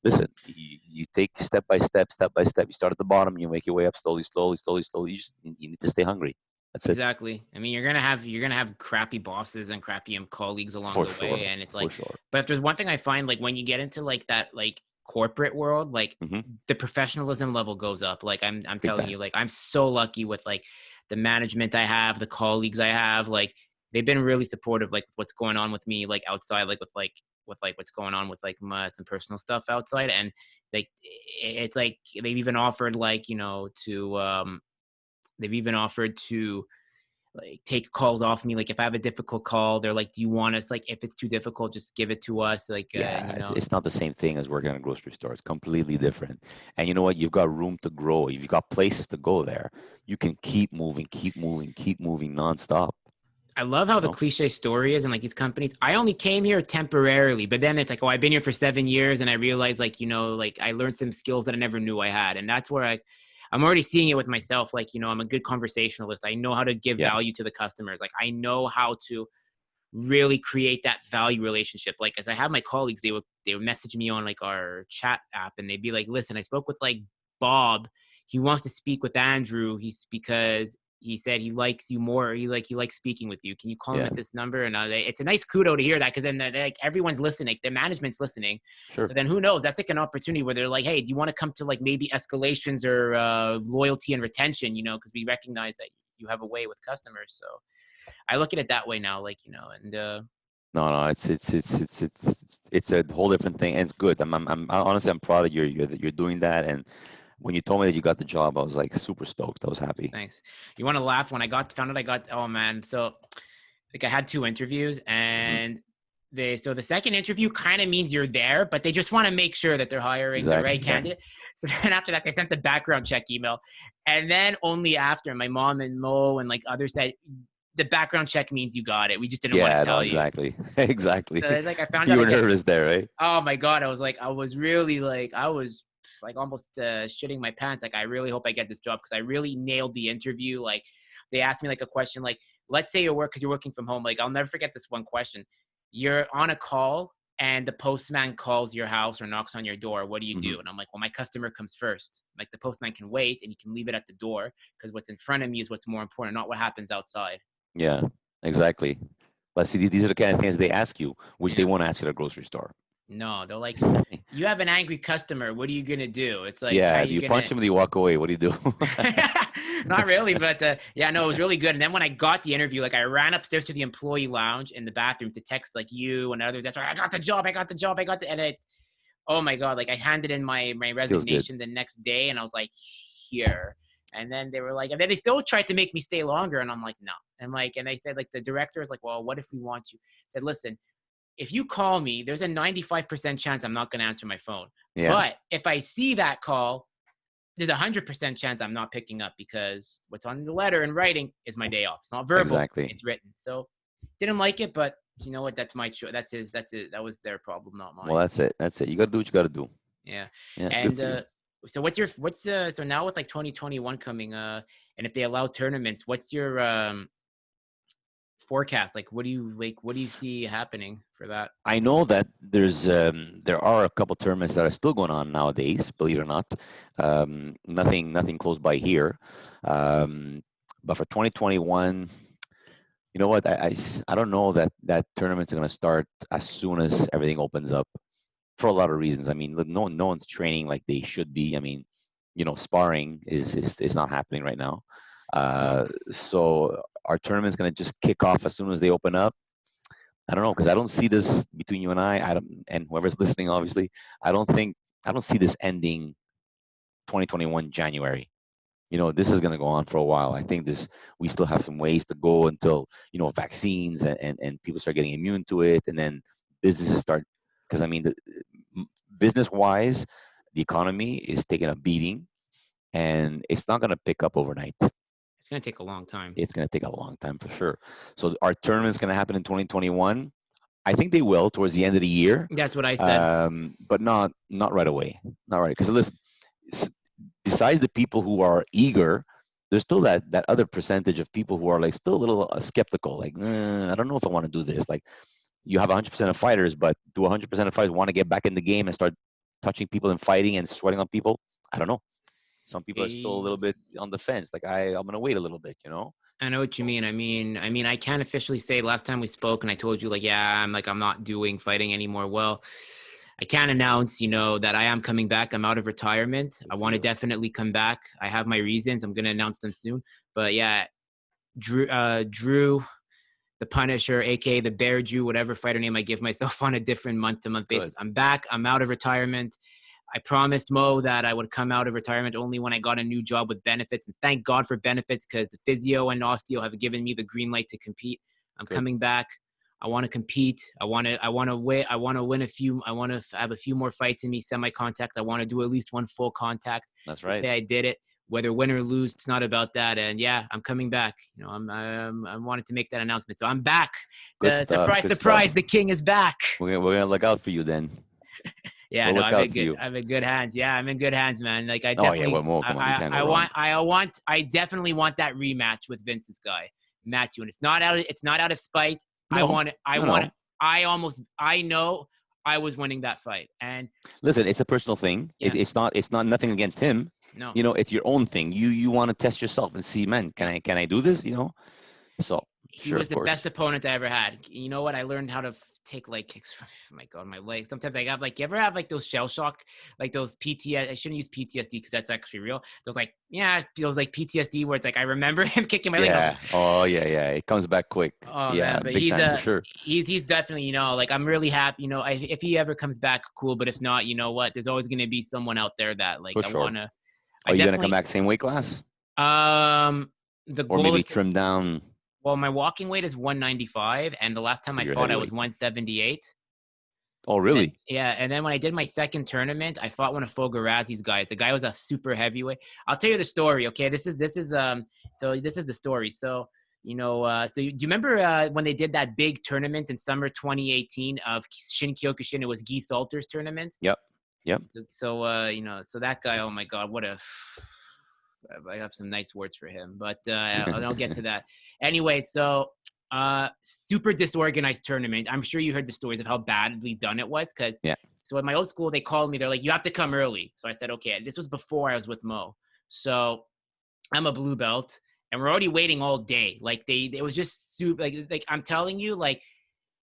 listen, you take step by step, step by step. You start at the bottom, and you make your way up slowly, slowly, slowly, slowly. You need to stay hungry. That's it. Exactly. I mean, you're gonna have crappy bosses and crappy colleagues along For the way, sure. and it's For like, sure. but if there's one thing I find, like when you get into like that like corporate world, like Hmm. the professionalism level goes up. Like I'm Big telling time. you, like I'm so lucky with like the management I have, the colleagues I have, like they've been really supportive, like what's going on with me, like outside, like with like what's going on with like some personal stuff outside, and like it's like they've even offered like they've even offered to like take calls off me. Like if I have a difficult call, they're like, "Do you want us? Like if it's too difficult, just give it to us." Like Yeah, it's not the same thing as working in a grocery store. It's completely different. And you know what? You've got room to grow. You've got places to go there. You can keep moving, keep moving nonstop. I love how You the know? cliche story is, and like these companies. I only came here temporarily, but then it's like, oh, I've been here for 7 years, and I realized like like I learned some skills that I never knew I had, and that's where I'm already seeing it with myself. Like I'm a good conversationalist. I know how to give Yeah, value to the customers. Like I know how to really create that value relationship. Like as I have my colleagues, they would message me on like our chat app, and they'd be like, "Listen, I spoke with like Bob. He wants to speak with Andrew. He's because he said he likes you more. He likes speaking with you. Can you call him yeah, at this number?" And it's a nice kudo to hear that because then like everyone's listening, the management's listening. sure. So then who knows? That's like an opportunity where they're like, "Hey, do you want to come to like maybe escalations or loyalty and retention? Because we recognize that you have a way with customers." So I look at it that way now, like and No, it's a whole different thing, and it's good. Honestly, I'm proud of you that you're doing that. And when you told me that you got the job, I was like super stoked. I was happy. thanks. You want to laugh when I found out I got oh man, so like I had 2 interviews Hmm. and so the second interview kind of means you're there, but they just want to make sure that they're hiring the Exactly. right Yeah. candidate. So then after that, they sent the background check email, and then only after my mom and Mo and like others said the background check means you got it. We just didn't want to Yeah. No. tell you. Exactly. Exactly. So like I found You out I were get nervous there, right? oh my god, I was really like I was like almost shitting my pants. Like I really hope I get this job because I really nailed the interview. Like they asked me like a question like, let's say because you're working from home. Like I'll never forget this one question. You're on a call and the postman calls your house or knocks on your door. What do you do? Hmm. And I'm like, well, my customer comes first. Like the postman can wait and you can leave it at the door because what's in front of me is what's more important, not what happens outside. Yeah. Exactly. But see, these are the kind of things they ask you, which they Yeah. won't ask you at a grocery store. No, they're like, you have an angry customer. What are you gonna do? It's like, how are Yeah. Do you you gonna? punch him or do you walk away? What do you do? Not really, but yeah, no, it was really good. And then when I got the interview, like I ran upstairs to the employee lounge in the bathroom to text like you and others. That's right. I got the job. I got the job. I got the, and it, oh my God, like I handed in my Feels good. resignation the next day and I was like, here. And then they were like, and then they still tried to make me stay longer. And I'm like, no. And like, and they said, like, the director is like, well, what if we want you? I said, listen, if you call me, there's a 95% chance I'm not going to answer my phone. Yeah. But if I see that call, there's a 100% chance I'm not picking up because what's on the letter in writing is my day off. It's not verbal, Exactly. it's written. So didn't like it, but you know what? That's my choice. That's it. That was their problem, not Well, mine. that's it. That's it. You got to do what you got to do. Yeah. Yeah. Good And for you. so so now with like 2021 coming, and if they allow tournaments, what's your forecast? Like, what do you see happening for that? I know that there are a couple tournaments that are still going on nowadays, believe it or not. Nothing close by here. But for 2021, you know what? I don't know that tournaments are going to start as soon as everything opens up for a lot of reasons. I mean, look, no one's training like they should be. I mean, sparring is not happening right now. No. So our tournament's going to just kick off as soon as they open up. I don't know because I don't see this between you and I don't, and whoever's listening, obviously. I don't see this ending 2021 January. This is going to go on for a while. I think we still have some ways to go until vaccines and people start getting immune to it, and then businesses start. Because I mean, business wise, the economy is taking a beating, and it's not going to pick up overnight. It's gonna take a long time. It's going to take a long time for sure. So our tournament's going to happen in 2021. I think they will towards the end of the year, That's what I said. but not right away. Not right because listen, besides the people who are eager, there's still that other percentage of people who are like still a little skeptical. Like, I don't know if I want to do this. Like, you have 100% of fighters, but do 100% of fighters want to get back in the game and start touching people and fighting and sweating on people? I don't know. Some people are still a Eh, little bit on the fence. Like, I'm gonna wait a little bit. I know what you So mean. I mean, I can't officially say last time we spoke and I told you like, yeah, I'm not doing fighting anymore. Well, I can announce, that I am coming back. I'm out of retirement. good I for want to you. definitely come back. I have my reasons. I'm going to announce them soon. But yeah, Drew, the Punisher, aka the Bear Jew, whatever fighter name I give myself on a different month-to-month basis. Good. I'm back. I'm out of retirement. I promised Mo that I would come out of retirement only when I got a new job with benefits. And thank God for benefits because the physio and osteo have given me the green light to compete. I'm Good. coming back. I want to compete. I want to win. I want to win a few. I want to have a few more fights in me, semi-contact. I want to do at least one full contact That's to right. say I did it. Whether win or lose, it's not about that. And yeah, I'm coming back. I wanted to make that announcement. So I'm back. Good The stuff. surprise, Good stuff. surprise, the king is back. We're gonna look out for you then. Yeah, We'll no, look out for you. I'm in good hands. Yeah, I'm in good hands, man. Like I Oh yeah, definitely, well, more. Come on, you can't go wrong. I definitely want that rematch with Vince's guy, Matthew. And it's not out of spite. I No, want it. no, no. I know I was winning that fight. And Listen, it's a personal thing. yeah, It's not nothing against him. no, It's your own thing. You want to test yourself and see, man, yeah. can I do this? So He sure, was of the best course. opponent I ever had. You know what? I learned how to take like kicks from my God, my legs. Sometimes I have like, you ever have like those shell shock, like those PTS? I shouldn't use PTSD because that's actually real. Those like, yeah, those like PTSD where it's like I remember him kicking my leg. And I was Yeah. like, Oh yeah, yeah. It comes back quick. oh Yeah, man, but big time for sure. he's definitely like I'm really happy. If he ever comes back, cool. But if not, you know what? There's always gonna be someone out there that like For I sure. wanna. I Are you gonna come definitely back same weight class, the or goal maybe is to. trim down? Well, my walking weight is 195, and the last time So I you're fought, I was heavyweight. 178. Oh And really? yeah, and then when I did my second tournament, I fought one of Fogarazzi's guys. The guy was a super heavyweight. I'll tell you the story. Okay, this is the story. So do you remember when they did that big tournament in summer 2018 of Shin Kyokushin? It was Guy Salter's tournament. Yep. Yep. So that guy, oh my God, what a. I have some nice words for him, but I'll get to that. Anyway, so super disorganized tournament. I'm sure you heard the stories of how badly done it was. Yeah. So at my old school, they called me. They're like, you have to come early. So I said, okay. This was before I was with Mo. So I'm a blue belt. and we're already waiting all day. Like it was just super. Like I'm telling you, like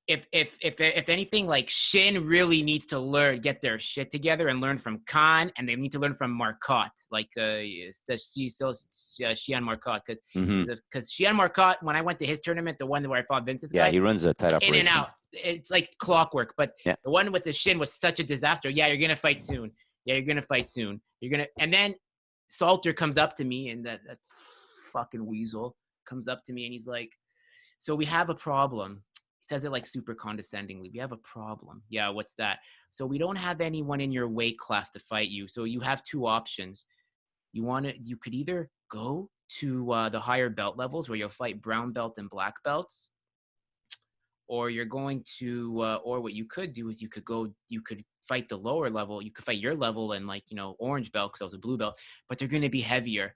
if anything, like Shin really needs to get their shit together and learn from Khan, and they need to learn from Marcotte, like Xian Marcotte, because Xian Marcotte, when I went to his tournament, the one where I fought Vince's Yeah, guy, he runs a tight in and operation. out, it's like clockwork. But Yeah. the one with the Shin was such a disaster. Yeah, you're gonna fight soon. Yeah, you're gonna fight soon. And then Salter comes up to me, and that fucking weasel comes up to me, and he's like, "So we have a problem." Says it like super condescendingly. "We have a problem." "Yeah, what's that?" "So we don't have anyone in your weight class to fight you. So you have two options. You could either go to the higher belt levels where you'll fight brown belt and black belts, or you're going to, or what you could do is you could fight the lower level. You could fight your level and like, orange belt, because I was a blue belt, but they're going to be heavier."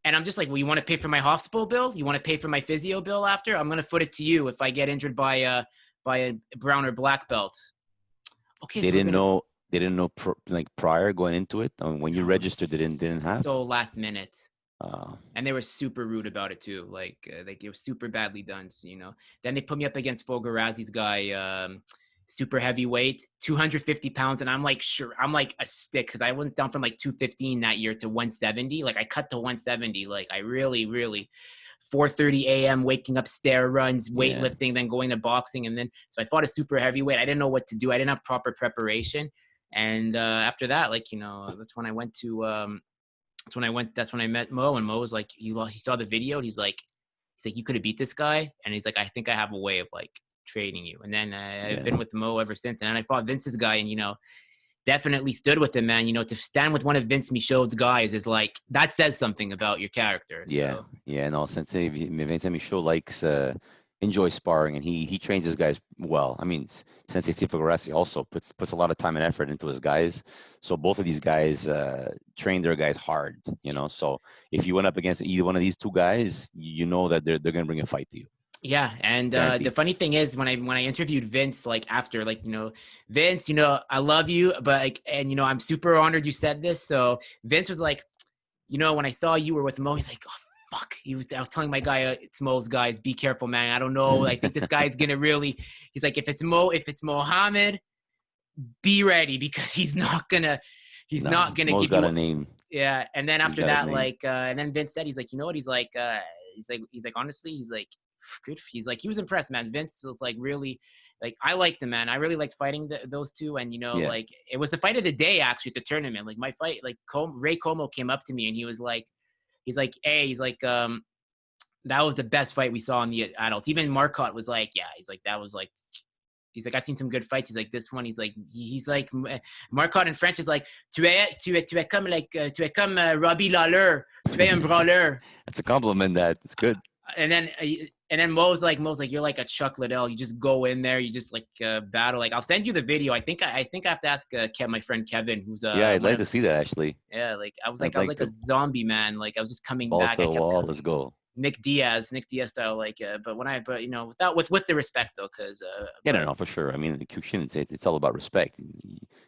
And I'm just like, "Well, you want to pay for my hospital bill? You want to pay for my physio bill after? I'm going to foot it to you if I get injured by a brown or black belt." Okay, They so didn't know. They didn't know like prior going into it. I mean, when you registered, they didn't have. So last minute. And they were super rude about it too. Like it was super badly done. So, then they put me up against Fogarazzi's guy, super heavyweight, 250 pounds. And I'm like, sure. I'm like a stick, because I went down from like 215 that year to 170. Like I cut to 170. Like I really, really 4:30 a.m. waking up, stair runs, weightlifting, then going to boxing. And then, so I fought a super heavyweight. I didn't know what to do. I didn't have proper preparation. And after that, like, that's when I went to, that's when I met Mo, and Mo was like, he saw the video, and he's like, "You could have beat this guy." And he's like, "I think I have a way of like training you." And then I've been with Mo ever since. And then I fought Vince's guy, and, definitely stood with him, man. To stand with one of Vince Michaud's guys is like, that says something about your character. Yeah. So. Yeah. No, Sensei, Vince Michaud likes, enjoy sparring, and he trains his guys well. I mean, Sensei Steve Fogarassi also puts a lot of time and effort into his guys. So both of these guys train their guys hard, So if you went up against either one of these two guys, you know that they're going to bring a fight to you. Yeah, and the funny thing is, when I interviewed Vince, like after, like, Vince, I love you, but like, and I'm super honored you said this. So Vince was like, when I saw you were with Mo, he's like, "Oh, fuck." I was telling my guy, it's Mo's guys, be careful, man. I don't know. I think this guy's gonna really. He's like, if it's Mohammed, be ready, because he's not gonna Mo's give you got a name. Yeah, and then after that, like, and then Vince said, he's like, "You know what?" He's like, honestly, he's like, good. He's like, he was impressed, man. Vince was like, really, like, I liked him, man. I really liked fighting those two, and like, it was the fight of the day actually at the tournament. Like my fight, like Ray Como came up to me, and he was like, "Hey," he's like, "that was the best fight we saw in the adults." Even Marcotte was like, "Yeah," he's like, "that was like." He's like, "I've seen some good fights." He's like, "This one," he's like, Marcotte in French is like, tu es comme Robbie Lawler, tu es un brawleur." That's a compliment. It's good. And then Mo's like, "You're like a Chuck Liddell. You just go in there, you just like battle." Like, I'll send you the video. I think I have to ask my friend Kevin, who's I'd like to see that actually. Yeah, like I was like a zombie, man. Like I was just coming back. To the wall. Let's go. Nick Diaz style, like, but with the respect though, because no, for sure. I mean, the Kyokushin, it's all about respect.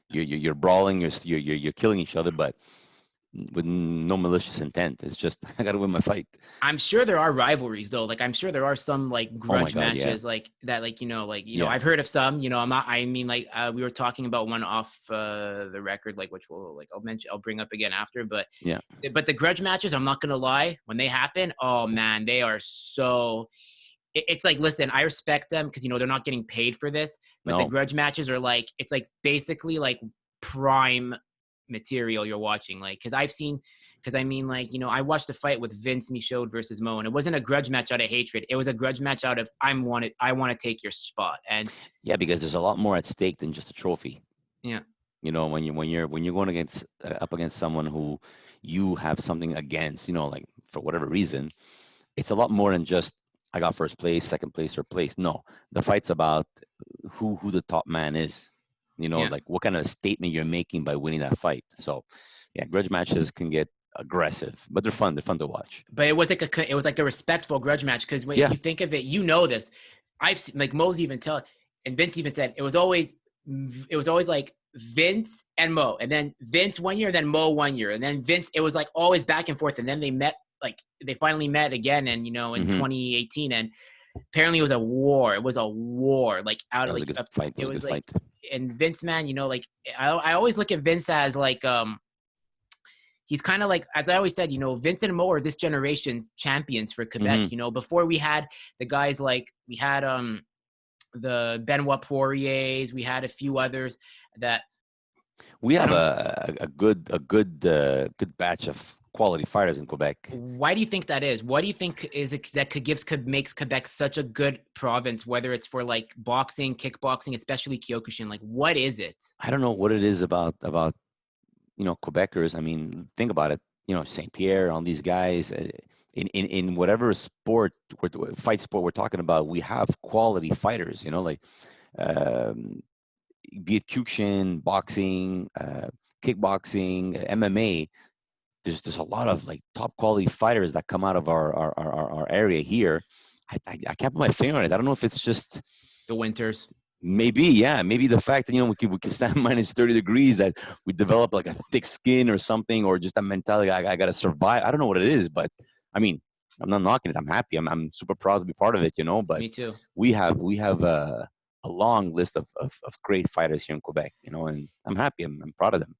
You're brawling, you're killing each other, but with no malicious intent. It's just, I got to win my fight. I'm sure there are rivalries though. Like I'm sure there are some like grudge matches like that. Like I've heard of some. I'm not. I mean, like we were talking about one off the record, like which I'll bring up again after. But but the grudge matches, I'm not gonna lie, when they happen, oh man, they are so. It's like, listen, I respect them because they're not getting paid for this. But the grudge matches are like, it's like basically like prime material you're watching, like, because I mean, like, I watched a fight with Vince Michaud versus Mo, and it wasn't a grudge match out of hatred. It was a grudge match out of I want to take your spot. And because there's a lot more at stake than just a trophy. Yeah. When you're going against up against someone who you have something against, like for whatever reason, it's a lot more than just I got first place, second place, third place. No, the fight's about who the top man is. Like what kind of statement you're making by winning that fight. So, grudge matches can get aggressive, but they're fun. They're fun to watch. But it was like a respectful grudge match, because if you think of it, this. I've seen, like, Mo's even and Vince even said it was always like Vince and Mo, and then Vince one year, and then Mo one year, and then Vince. It was like always back and forth, and then they met like they finally met again, and in Hmm. 2018, and apparently it was a war. It was a war, like out That of was a like good fight. That it was a good was like, fight. and Vince, man, like I always look at Vince as like he's kind of like, as I always said, Vince and Mo are this generation's champions for Quebec. Hmm. Before we had the guys like we had the Benoit Poiriers, we had a few others that We I have don't. good batch of quality fighters in Quebec. Why do you think that is? What do you think is it that makes Quebec such a good province? Whether it's for like boxing, kickboxing, especially Kyokushin, like what is it? I don't know what it is about Quebecers. I mean, think about it. Saint Pierre, all these guys. In whatever sport, fight sport we're talking about, we have quality fighters. Like um, be it Kyokushin, boxing, kickboxing, MMA. There's a lot of like top quality fighters that come out of our area here. I can't put my finger on it. I don't know if it's just The winters. maybe, yeah, maybe the fact that we can stand -30 degrees, that we develop like a thick skin or something, or just a mentality. I gotta survive. I don't know what it is, but I mean, I'm not knocking it. I'm happy. I'm super proud to be part of it. But Me too. we have a long list of great fighters here in Quebec. And I'm happy. I'm proud of them.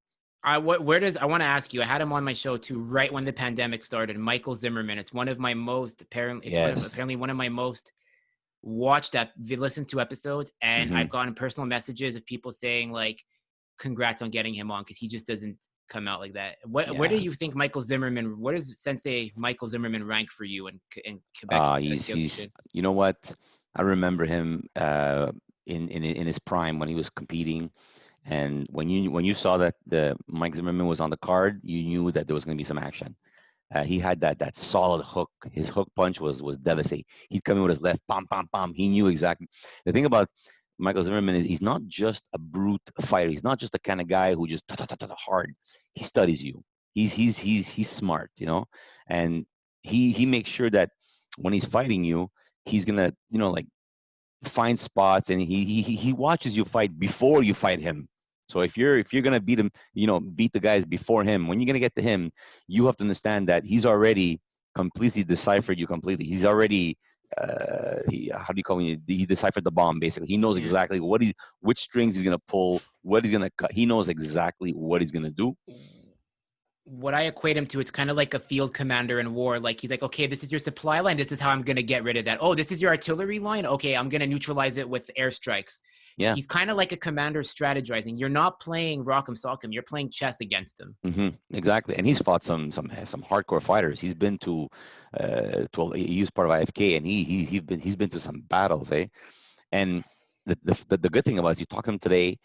I want to ask you. I had him on my show too, right when the pandemic started. Michael Zimmerman. It's one of my most Yes. apparently one of my most watched listened to episodes, and Hmm. I've gotten personal messages of people saying like, "Congrats on getting him on," because he just doesn't come out like that. Where do Yeah. you think Michael Zimmerman? Where does Sensei Michael Zimmerman rank for you in Quebec He's Kyokushin? you know what? I remember him in his prime when he was competing. And when you saw that the Mike Zimmerman was on the card, you knew that there was going to be some action. He had that solid hook. His hook punch was devastating. He'd come in with his left, pam, pam, pam. He knew exactly. The thing about Michael Zimmerman is he's not just a brute fighter. He's not just the kind of guy who just hard. He studies you. He's smart, and he makes sure that when he's fighting you, he's gonna like find spots, and he watches you fight before you fight him. So if you're gonna beat him, beat the guys before him. When you're gonna get to him, you have to understand that he's already completely deciphered you completely. He's already how do you call it? He deciphered the bomb basically. He knows Yeah. exactly which strings he's gonna pull, what he's gonna cut. He knows exactly what he's gonna do. What I equate him to, it's kind of like a field commander in war. Like he's like, okay, this is your supply line. This is how I'm going to get rid of that. Oh, this is your artillery line. Okay, I'm going to neutralize it with airstrikes. Yeah. He's kind of like a commander strategizing. You're not playing Rock'em Sock'em. You're playing chess against him. Exactly, and he's fought some hardcore fighters. He's been he was part of IFK, and he's been to some battles, eh? And the good thing about it is you talk to him today,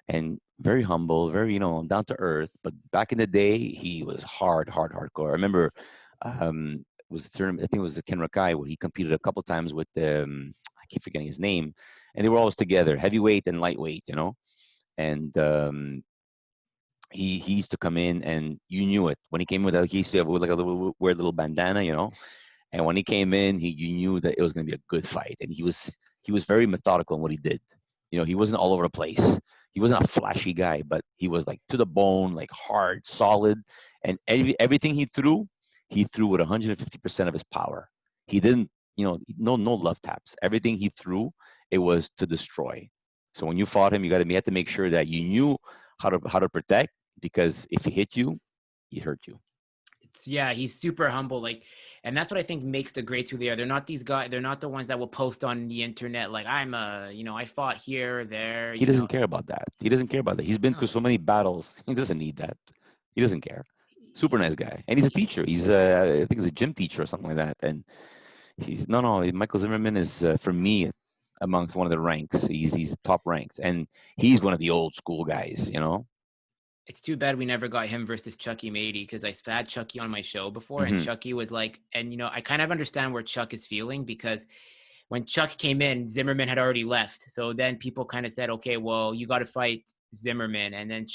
and very humble, very down to earth. But back in the day, he was hardcore. I remember it was the tournament. I think it was the Ken Rakai where he competed a couple times with I keep forgetting his name, and they were always together, heavyweight and lightweight, and he used to come in, and you knew it when he came with. He used to have like a little wear a little bandana, and when he came in, you knew that it was going to be a good fight, and he was very methodical in what he did. He wasn't all over the place. He wasn't a flashy guy, but he was like to the bone, like hard, solid, and everything he threw with 150% of his power. He didn't, no love taps. Everything he threw, it was to destroy. So when you fought him, you had to make sure that you knew how to protect, because if he hit you, he hurt you. Yeah, he's super humble. Like, and that's what I think makes the greats who they are. They're not these guys. They're not the ones that will post on the internet like I fought here, there. He doesn't care about that. He doesn't care about that. He's been through No, so many battles. He doesn't need that. He doesn't care. Super nice guy, and he's a he's teacher. I think he's a gym teacher or something like that. And he's no. Michael Zimmerman is for me amongst one of the ranks. He's top ranked, and he's one of the old school guys. It's too bad we never got him versus Chucky Mady, because I had Chucky on my show before, and Hmm. Chucky was like, and I kind of understand where Chuck is feeling, because when Chuck came in, Zimmerman had already left. So then people kind of said, okay, well, you got to fight Zimmerman. And then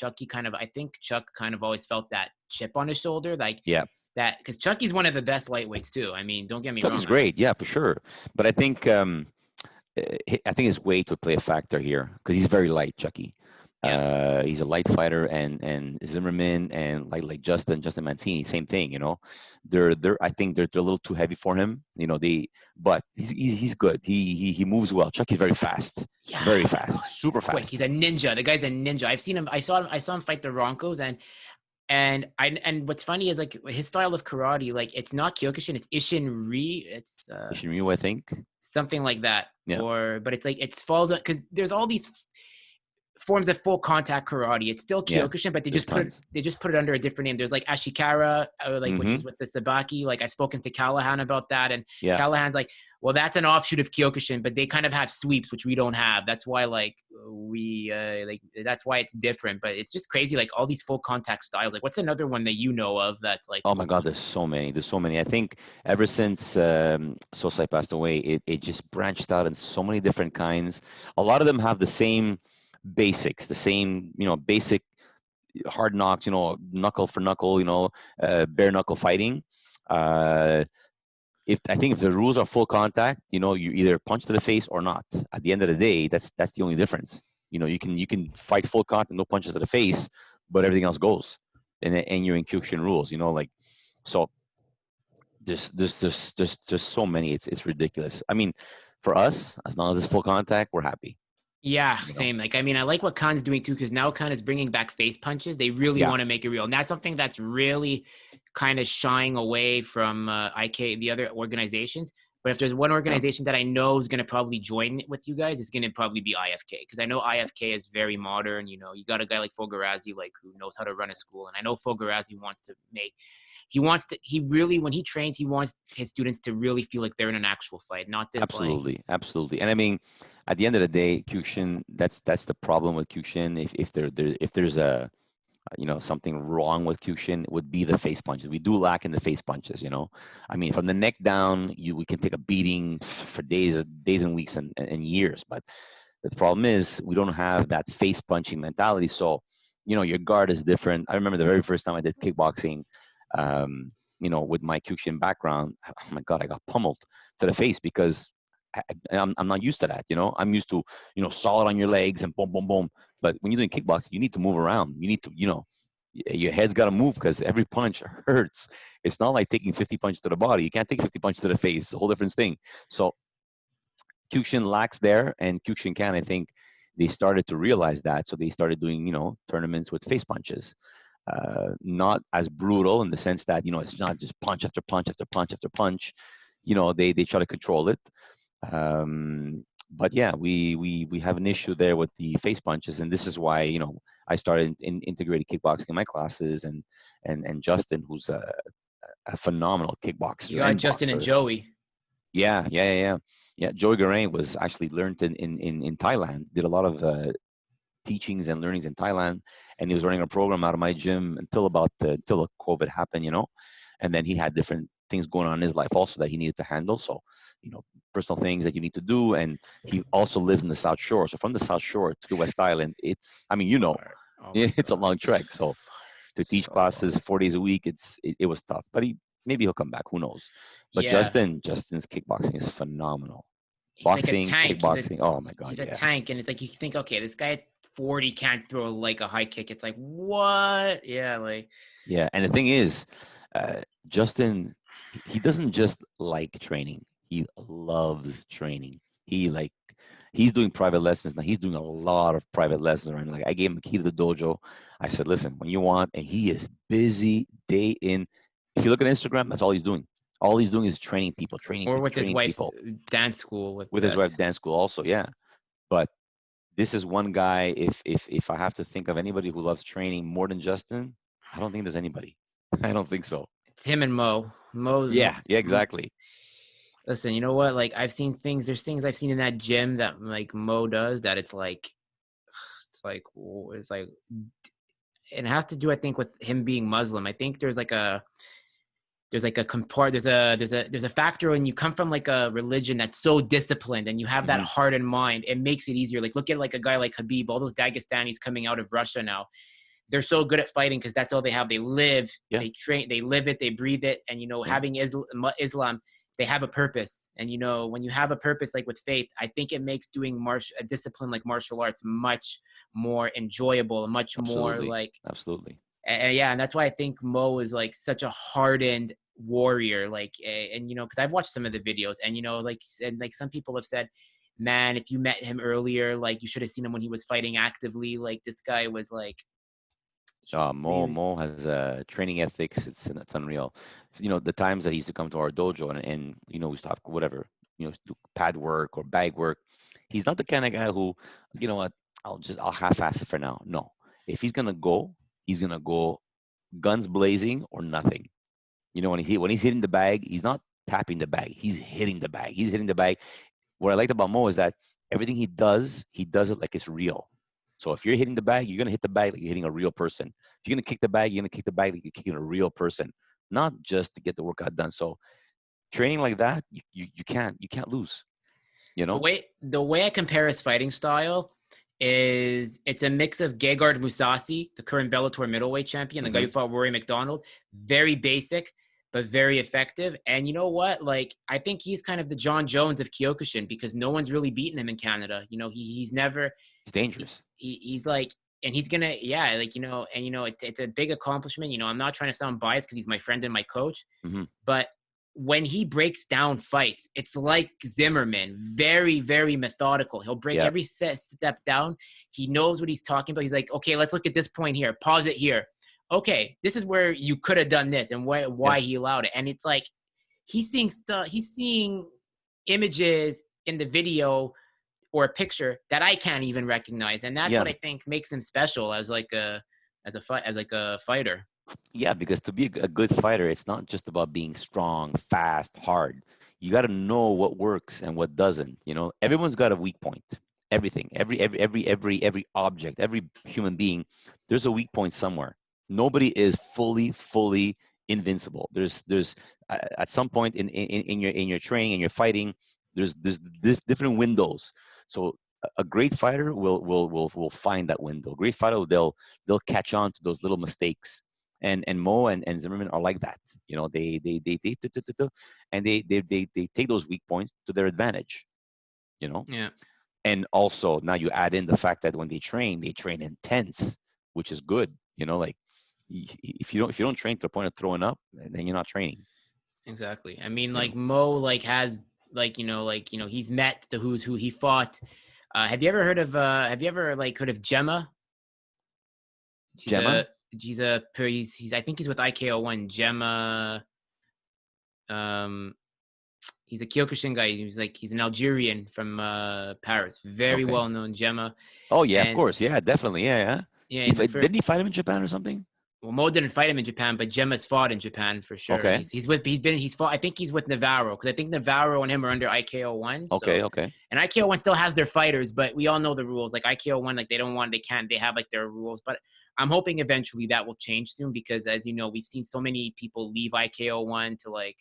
I think Chuck kind of always felt that chip on his shoulder, like Yeah, that, because Chucky's one of the best lightweights too. I mean, don't get me Chuck is wrong. great. Yeah, for sure. But I think his weight would play a factor here because he's very light, Chucky. Yeah. He's a light fighter, and Zimmerman and like Justin Mancini, same thing. They're I think they're a little too heavy for him. But he's good. He moves well. Chucky's Yeah. very Oh my God. fast, He's super quick. He's fast. a ninja. The guy's a ninja. I've seen him. I saw him fight the Broncos, and what's funny is like his style of karate, like it's not Kyokushin, it's Ishinri. It's Ishinryu, I think. something like that. Yeah, But it's like it falls because there's all these forms of full contact karate. It's still yeah. Kyokushin, but There's tons. they just put it under a different name. There's like Ashikara, like which Mm-hmm. is with the Sabaki. Like I've spoken to Callahan about that, and Yeah, Callahan's like, well, that's an offshoot of Kyokushin, but they kind of have sweeps, which we don't have. That's why that's why it's different. But it's just crazy, like all these full contact styles. Like what's another one that you know of that's like oh my full God, contact? there's so many. There's so many. I think ever since Sosai passed away, it just branched out in so many different kinds. A lot of them have the same basics, the same, basic hard knocks, knuckle for knuckle, bare knuckle fighting. Uh, if I think if the rules are full contact, you either punch to the face or not. At the end of the day, that's the only difference. You can fight full contact, no punches to the face, but everything else goes. And you're in Kyokushin rules, like so. There's so many. It's ridiculous. I mean, for us, as long as it's full contact, we're happy. Yeah, You know. same. Like, I mean, I like what Khan's doing too, because now Khan is bringing back face punches. They really Yeah. want to make it real. And that's something that's really kind of shying away from IK, the other organizations. But if there's one Yeah. organization that I know is going to probably join with you guys, it's going to probably be IFK. Because I know IFK is very modern. You got a guy like Fogarazzi, like who knows how to run a school. And I know Fogarazzi he really, when he trains, he wants his students to really feel like they're in an actual fight, not this like, Absolutely, absolutely. And I mean, at the end of the day, Kyokushin, that's the problem with Kyokushin. If there's a something wrong with Kyokushin, it would be the face punches. We do lack in the face punches. I mean, from the neck down, we can take a beating for days and weeks and years. But the problem is we don't have that face punching mentality. So, your guard is different. I remember the very first time I did kickboxing, um, with my Kyokushin background. Oh my God, I got pummeled to the face because I'm not used to that. I'm used to, solid on your legs and boom, boom, boom. But when you're doing kickboxing, you need to move around. You need to, your head's got to move because every punch hurts. It's not like taking 50 punches to the body. You can't take 50 punches to the face. It's a whole different thing. So Kyokushin lacks there, and Kyokushin can, I think, they started to realize that. So they started doing, tournaments with face punches. Not as brutal in the sense that, it's not just punch after punch after punch after punch. They try to control it. But yeah, we have an issue there with the face punches, and this is why I started in integrated kickboxing in my classes, and Justin, who's a phenomenal you kickboxer got and Justin and boxer. Joey. Yeah. Joey Garain was actually learned in Thailand. Did a lot of teachings and learnings in Thailand, and he was running a program out of my gym until COVID happened, and then he had different things going on in his life also that he needed to handle. So, personal things that you need to do, and he also lives in the South Shore. So from the South Shore to the West Island, it's I mean, Far. Oh my it's a God. long trek. So to teach So far. classes 4 days a week, it was tough, but maybe he'll come back. Who knows? But Yeah. Justin's kickboxing is phenomenal. He's like a Boxing, tank. kickboxing. Oh my God, He's a yeah. tank, and it's like you think, okay, this guy at 40 can't throw like a high kick. It's like what? Yeah, like Yeah, and the thing is, Justin, he doesn't just like training. He loves training. He's doing private lessons now. He's doing a lot of private lessons right now. Like I gave him the key to the dojo. I said, listen, when you want, and he is busy day in. If you look at Instagram, that's all he's doing. All he's doing is training people, training or people, with his training wife's people. dance school with With his that. wife, dance school also, yeah. But this is one guy. If I have to think of anybody who loves training more than Justin, I don't think there's anybody. I don't think so. It's him and Mo. Yeah, yeah, exactly. Listen, you know what? Like I've seen things. There's things I've seen in that gym that like Mo does that it's like it has to do, I think, with him being Muslim. I think there's a factor when you come from like a religion that's so disciplined and you have that Hmm. heart and mind. It makes it easier. Like look at like a guy like Habib. All those Dagestanis coming out of Russia now, they're so good at fighting because that's all they have. They live, Yeah. they train, they live it, they breathe it. And Yeah. having Islam, they have a purpose. And, when you have a purpose, like with faith, I think it makes doing a discipline like martial arts much more enjoyable and much more Absolutely. like, Absolutely. yeah. And that's why I think Mo is like such a hardened warrior. Like, and, cause I've watched some of the videos and, like, and like some people have said, man, if you met him earlier, like you should have seen him when he was fighting actively. Like this guy was like, he was, Mo has training ethics. It's unreal. The times that he used to come to our dojo and we used to have whatever, do pad work or bag work. He's not the kind of guy who, you know what, I'll half-ass it for now. No, if he's gonna go guns blazing or nothing. When he's hitting the bag, he's not tapping the bag. He's hitting the bag. He's hitting the bag. What I liked about Mo is that everything he does it like it's real. So if you're hitting the bag, you're gonna hit the bag like you're hitting a real person. If you're gonna kick the bag, you're gonna kick the bag like you're kicking a real person, not just to get the workout done. So training like that, you can't lose. You know? the way I compare his fighting style is it's a mix of Gegard Mousasi, the current Bellator middleweight champion, the guy Mm-hmm. who fought Rory McDonald, very basic but very effective. And you know what? Like I think he's kind of the John Jones of Kyokushin because no one's really beaten him in Canada. He's never He's dangerous. he's like, and he's gonna, yeah, like, and it's a big accomplishment. I'm not trying to sound biased because he's my friend and my coach, Mm-hmm. but when he breaks down fights, it's like Zimmerman, very, very methodical. He'll break Yeah. every step down. He knows what he's talking about. He's like, okay, let's look at this point here. Pause it here. Okay, this is where you could have done this and why Yeah. he allowed it. And it's like he's seeing stuff. He's seeing images in the video or a picture that I can't even recognize, and that's Yeah. what I think makes him special as like a fighter. Yeah, because to be a good fighter, it's not just about being strong, fast, hard. You got to know what works and what doesn't. Everyone's got a weak point. Everything, every object, every human being, there's a weak point somewhere. Nobody is fully invincible. There's at some point in your training and your fighting, there's different windows. So a great fighter will find that window. A great fighter, they'll catch on to those little mistakes, and Mo and Zimmerman are like that. They take those weak points to their advantage. You know, Yeah, and also now you add in the fact that when they train intense, which is good. Like if you don't train to the point of throwing up, then you're not training. exactly. I mean, You like know, Mo, like has he's met the who's who. He fought. Have you ever heard of? Have you ever like heard of Gemma? She's Gemma. a he's I think he's with IKO1. Gemma. Um, he's a Kyokushin guy. He's an Algerian from Paris. Very Okay. well known Gemma. Oh yeah, of And course. Yeah, definitely. Yeah, yeah. yeah, If in the first, didn't he fight him in Japan or something? well, Mo didn't fight him in Japan, but Gemma's fought in Japan for sure. Okay. He's fought. I think he's with Navarro because I think Navarro and him are under IKO1. Okay. So, Okay. and IKO1 still has their fighters, but we all know the rules. Like IKO1, like they can't, they have like their rules. But I'm hoping eventually that will change soon because, as you know, we've seen so many people leave IKO1 to like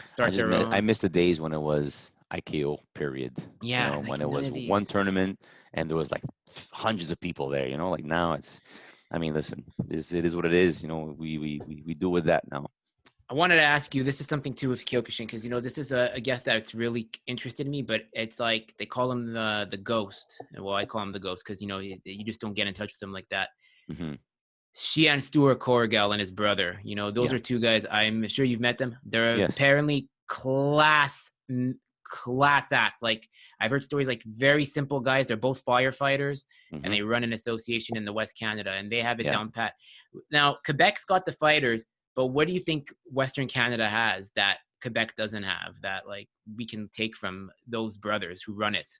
start their I own. miss the days when it was IKO period. Yeah, When like it none was of one these. tournament and there was like hundreds of people there. Like now it's. I mean, listen, it is what it is. We do with that now. I wanted to ask you, this is something too with Kyokushin, because this is a guest that's really interested in me, but it's like they call him the ghost. Well, I call him the ghost because you just don't get in touch with him like that. Hmm. Shian Stuart Korgal and his brother. Those Yeah. are two guys. I'm sure you've met them. They're Yes. apparently class act. Like I've heard stories like very simple guys. They're both firefighters and Hmm. they run an association in the West Canada and they have it Yeah. down pat. Now Quebec's got the fighters, but what do you think Western Canada has that Quebec doesn't have that like we can take from those brothers who run it?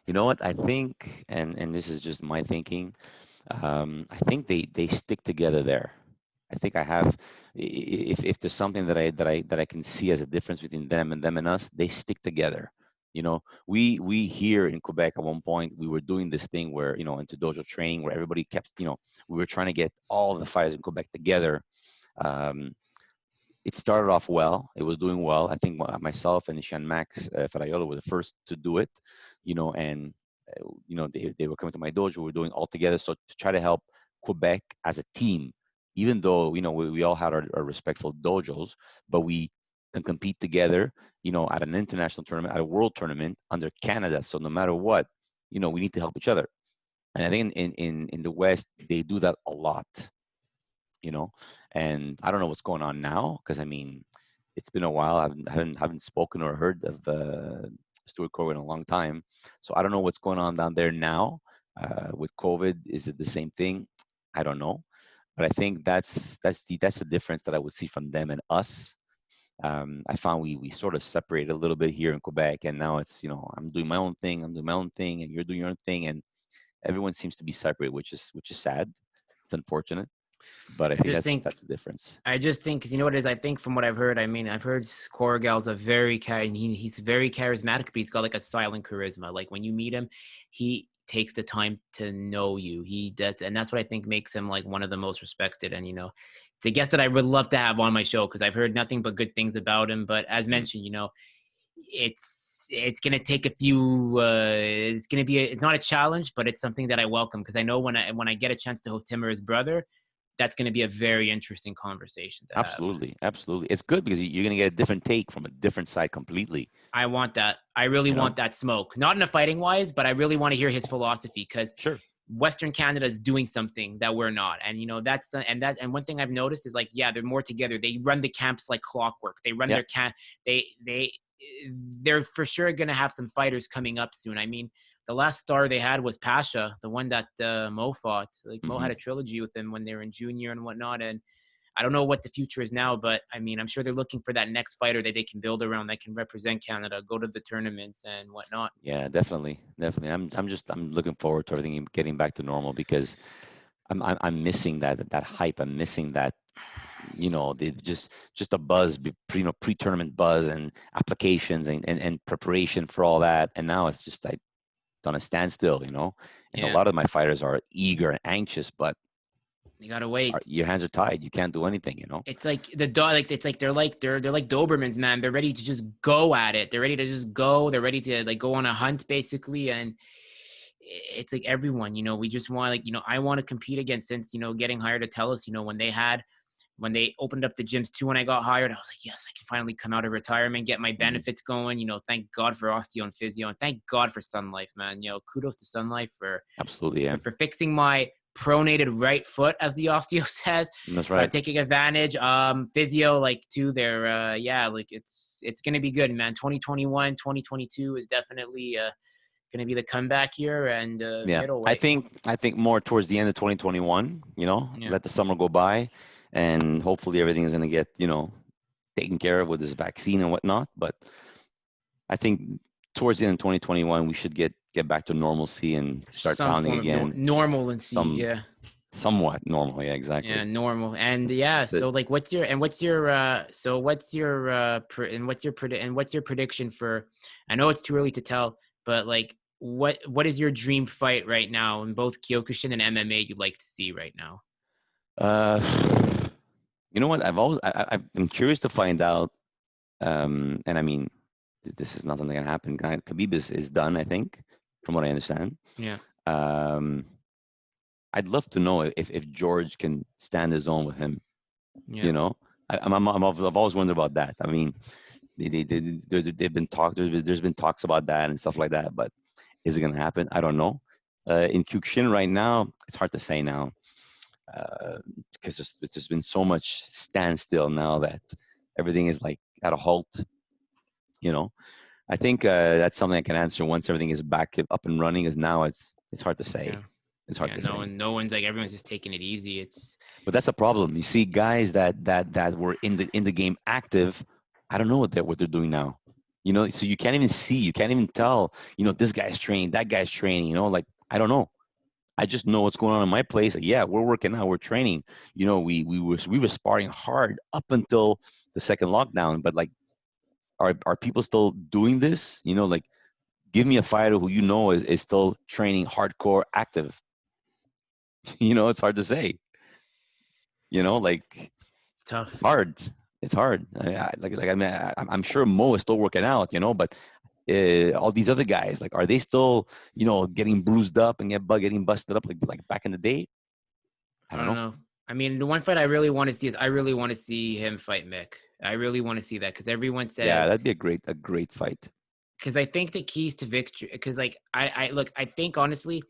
You know what? I think, and this is just my thinking. I think they stick together there. I think I have. If there's something that I can see as a difference between them and us, they stick together. We here in Quebec at one point we were doing this thing where into dojo training where everybody kept we were trying to get all of the fighters in Quebec together. Um, it started off well. It was doing well. I think myself and Ishan Max Ferraiolo were the first to do it, and they were coming to my dojo. We were doing all together. So to try to help Quebec as a team, even though we all had our respectful dojos, but we can compete together, at an international tournament, at a world tournament under Canada. So no matter what, we need to help each other. And I think in the West, they do that a lot, and I don't know what's going on now, because I mean, it's been a while. I haven't spoken or heard of Stuart Corwin in a long time, so I don't know what's going on down there now with COVID. Is it the same thing? I don't know, but I think that's the difference that I would see from them and us. I found we sort of separated a little bit here in Quebec, and now it's I'm doing my own thing, and you're doing your own thing, and everyone seems to be separate, which is sad. It's unfortunate, but I I think just that's think that's the difference. I just think, because you know what it is. I think from what I've heard, I mean, I've heard Corrigal's he's very charismatic, but he's got like a silent charisma. Like when you meet him, he takes the time to know you. He does, and that's what I think makes him like one of the most respected. And the guest that I would love to have on my show, because I've heard nothing but good things about him. But as Mhm. mentioned, it's gonna take a few. It's gonna be. It's not a challenge, but it's something that I welcome, because I know when I get a chance to host him or his brother, that's going to be a very interesting conversation to have. Absolutely, absolutely. It's good because you're gonna get a different take from a different side completely. I want that. I really You know, want that smoke. Not in a fighting wise, but I really want to hear his philosophy, because sure. Western Canada is doing something that we're not. And and one thing I've noticed is, like, yeah, they're more together. They run the camps like clockwork. They run Yeah. their camp. They're for sure going to have some fighters coming up soon. I mean, the last star they had was Pasha, the one that Mo fought. Like, Mo Hmm. had a trilogy with him when they were in junior and whatnot. And I don't know what the future is now, but I mean, I'm sure they're looking for that next fighter that they can build around, that can represent Canada, go to the tournaments and whatnot. Yeah, definitely, definitely. I'm looking forward to everything getting back to normal, because I'm missing that hype. I'm missing that just a buzz, pre-tournament buzz and applications and preparation for all that. And now it's just like on a standstill. And a Yeah, lot of my fighters are eager and anxious, but you gotta wait. your hands are tied. You can't do anything. It's like the dog. Like it's like they're like Dobermans, man. They're ready to just go at it. They're ready to just go. They're ready to like go on a hunt, basically. And it's like everyone, we just want, like, I want to compete again, since getting hired to tell us, when they opened up the gyms too, when I got hired, I was like, yes, I can finally come out of retirement, get my Hmm. benefits going. Thank God for osteo and physio, and thank God for Sun Life, man. Kudos to Sun Life for Absolutely, yeah. fixing my pronated right foot, as the osteo says. That's right. Taking advantage. Physio, like, too. They're yeah, like, it's gonna be good, man. 2021, 2022 is definitely gonna be the comeback year, and Yeah, I middleweight. think I think more towards the end of 2021. Yeah, Let the summer go by, and hopefully everything is going to get taken care of with this vaccine and whatnot. But I think towards the end of 2021, we should get back to normalcy and start some pounding form of again. normalcy. Some Yeah. somewhat normal. Yeah, Yeah, exactly. normal. And yeah, But so like, what's your prediction for, I know it's too early to tell, but like, what is your dream fight right now in both Kyokushin and MMA you'd like to see right now? uh, you know what? I'm curious to find out. And I mean, this is not something that can happen. Khabib is done, I think, from what I understand. Yeah, Um, I'd love to know if George can stand his own with him. yeah. You know, I've always wondered about that. I mean, they've been there's been talks about that and stuff like that, but is it going to happen? I don't know. In Kyokushin right now, it's hard to say now, because there's been so much standstill now that everything is like at a halt. You know, I think that's something I can answer once everything is back up and running. Is now it's hard to Yeah. say. It's hard Yeah, to no say. one no one's like, everyone's just taking it easy. It's But that's a problem. You see, guys that were in the game active, I don't know what they're doing now. So you can't even see, you can't even tell. This guy's training, that guy's training. Like I don't know. I just know what's going on in my place. Like, yeah, we're working out, we're training. We were sparring hard up until the second lockdown. But like, are people still doing this? Like, give me a fighter who is still training hardcore, active. It's hard to say. Like it's tough. hard. It's hard. I mean, I'm sure Mo is still working out, but all these other guys, like, are they still, getting bruised up and getting busted up like back in the day? I I don't don't know. know. I mean, the one fight I really want to see is I really want to see him fight Mick. I really want to see that because everyone Yeah, says that'd be a great fight. because I think the keys to victory because like I look I think honestly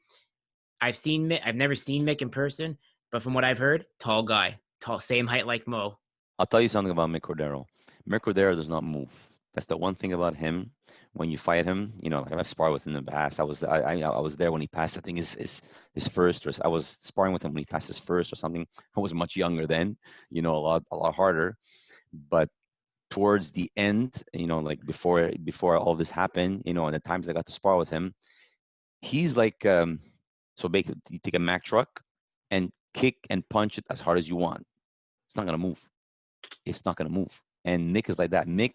I've seen Mick. I've never seen Mick in person, but from what I've heard, tall guy, tall, same height like Mo. I'll tell you something about Mick Cordero. Mick Cordero does not move. That's the one thing about him. When you fight him, like I've sparred with him in the past. I was there when he passed. I think his first, or I was sparring with him when he passed his first or something. I was much younger then, a lot harder. But towards the end, like before all this happened, and the times I got to spar with him, he's like so basically you take a Mack truck and kick and punch it as hard as you want. It's not gonna move. It's not gonna move. And Mick is like that. Mick,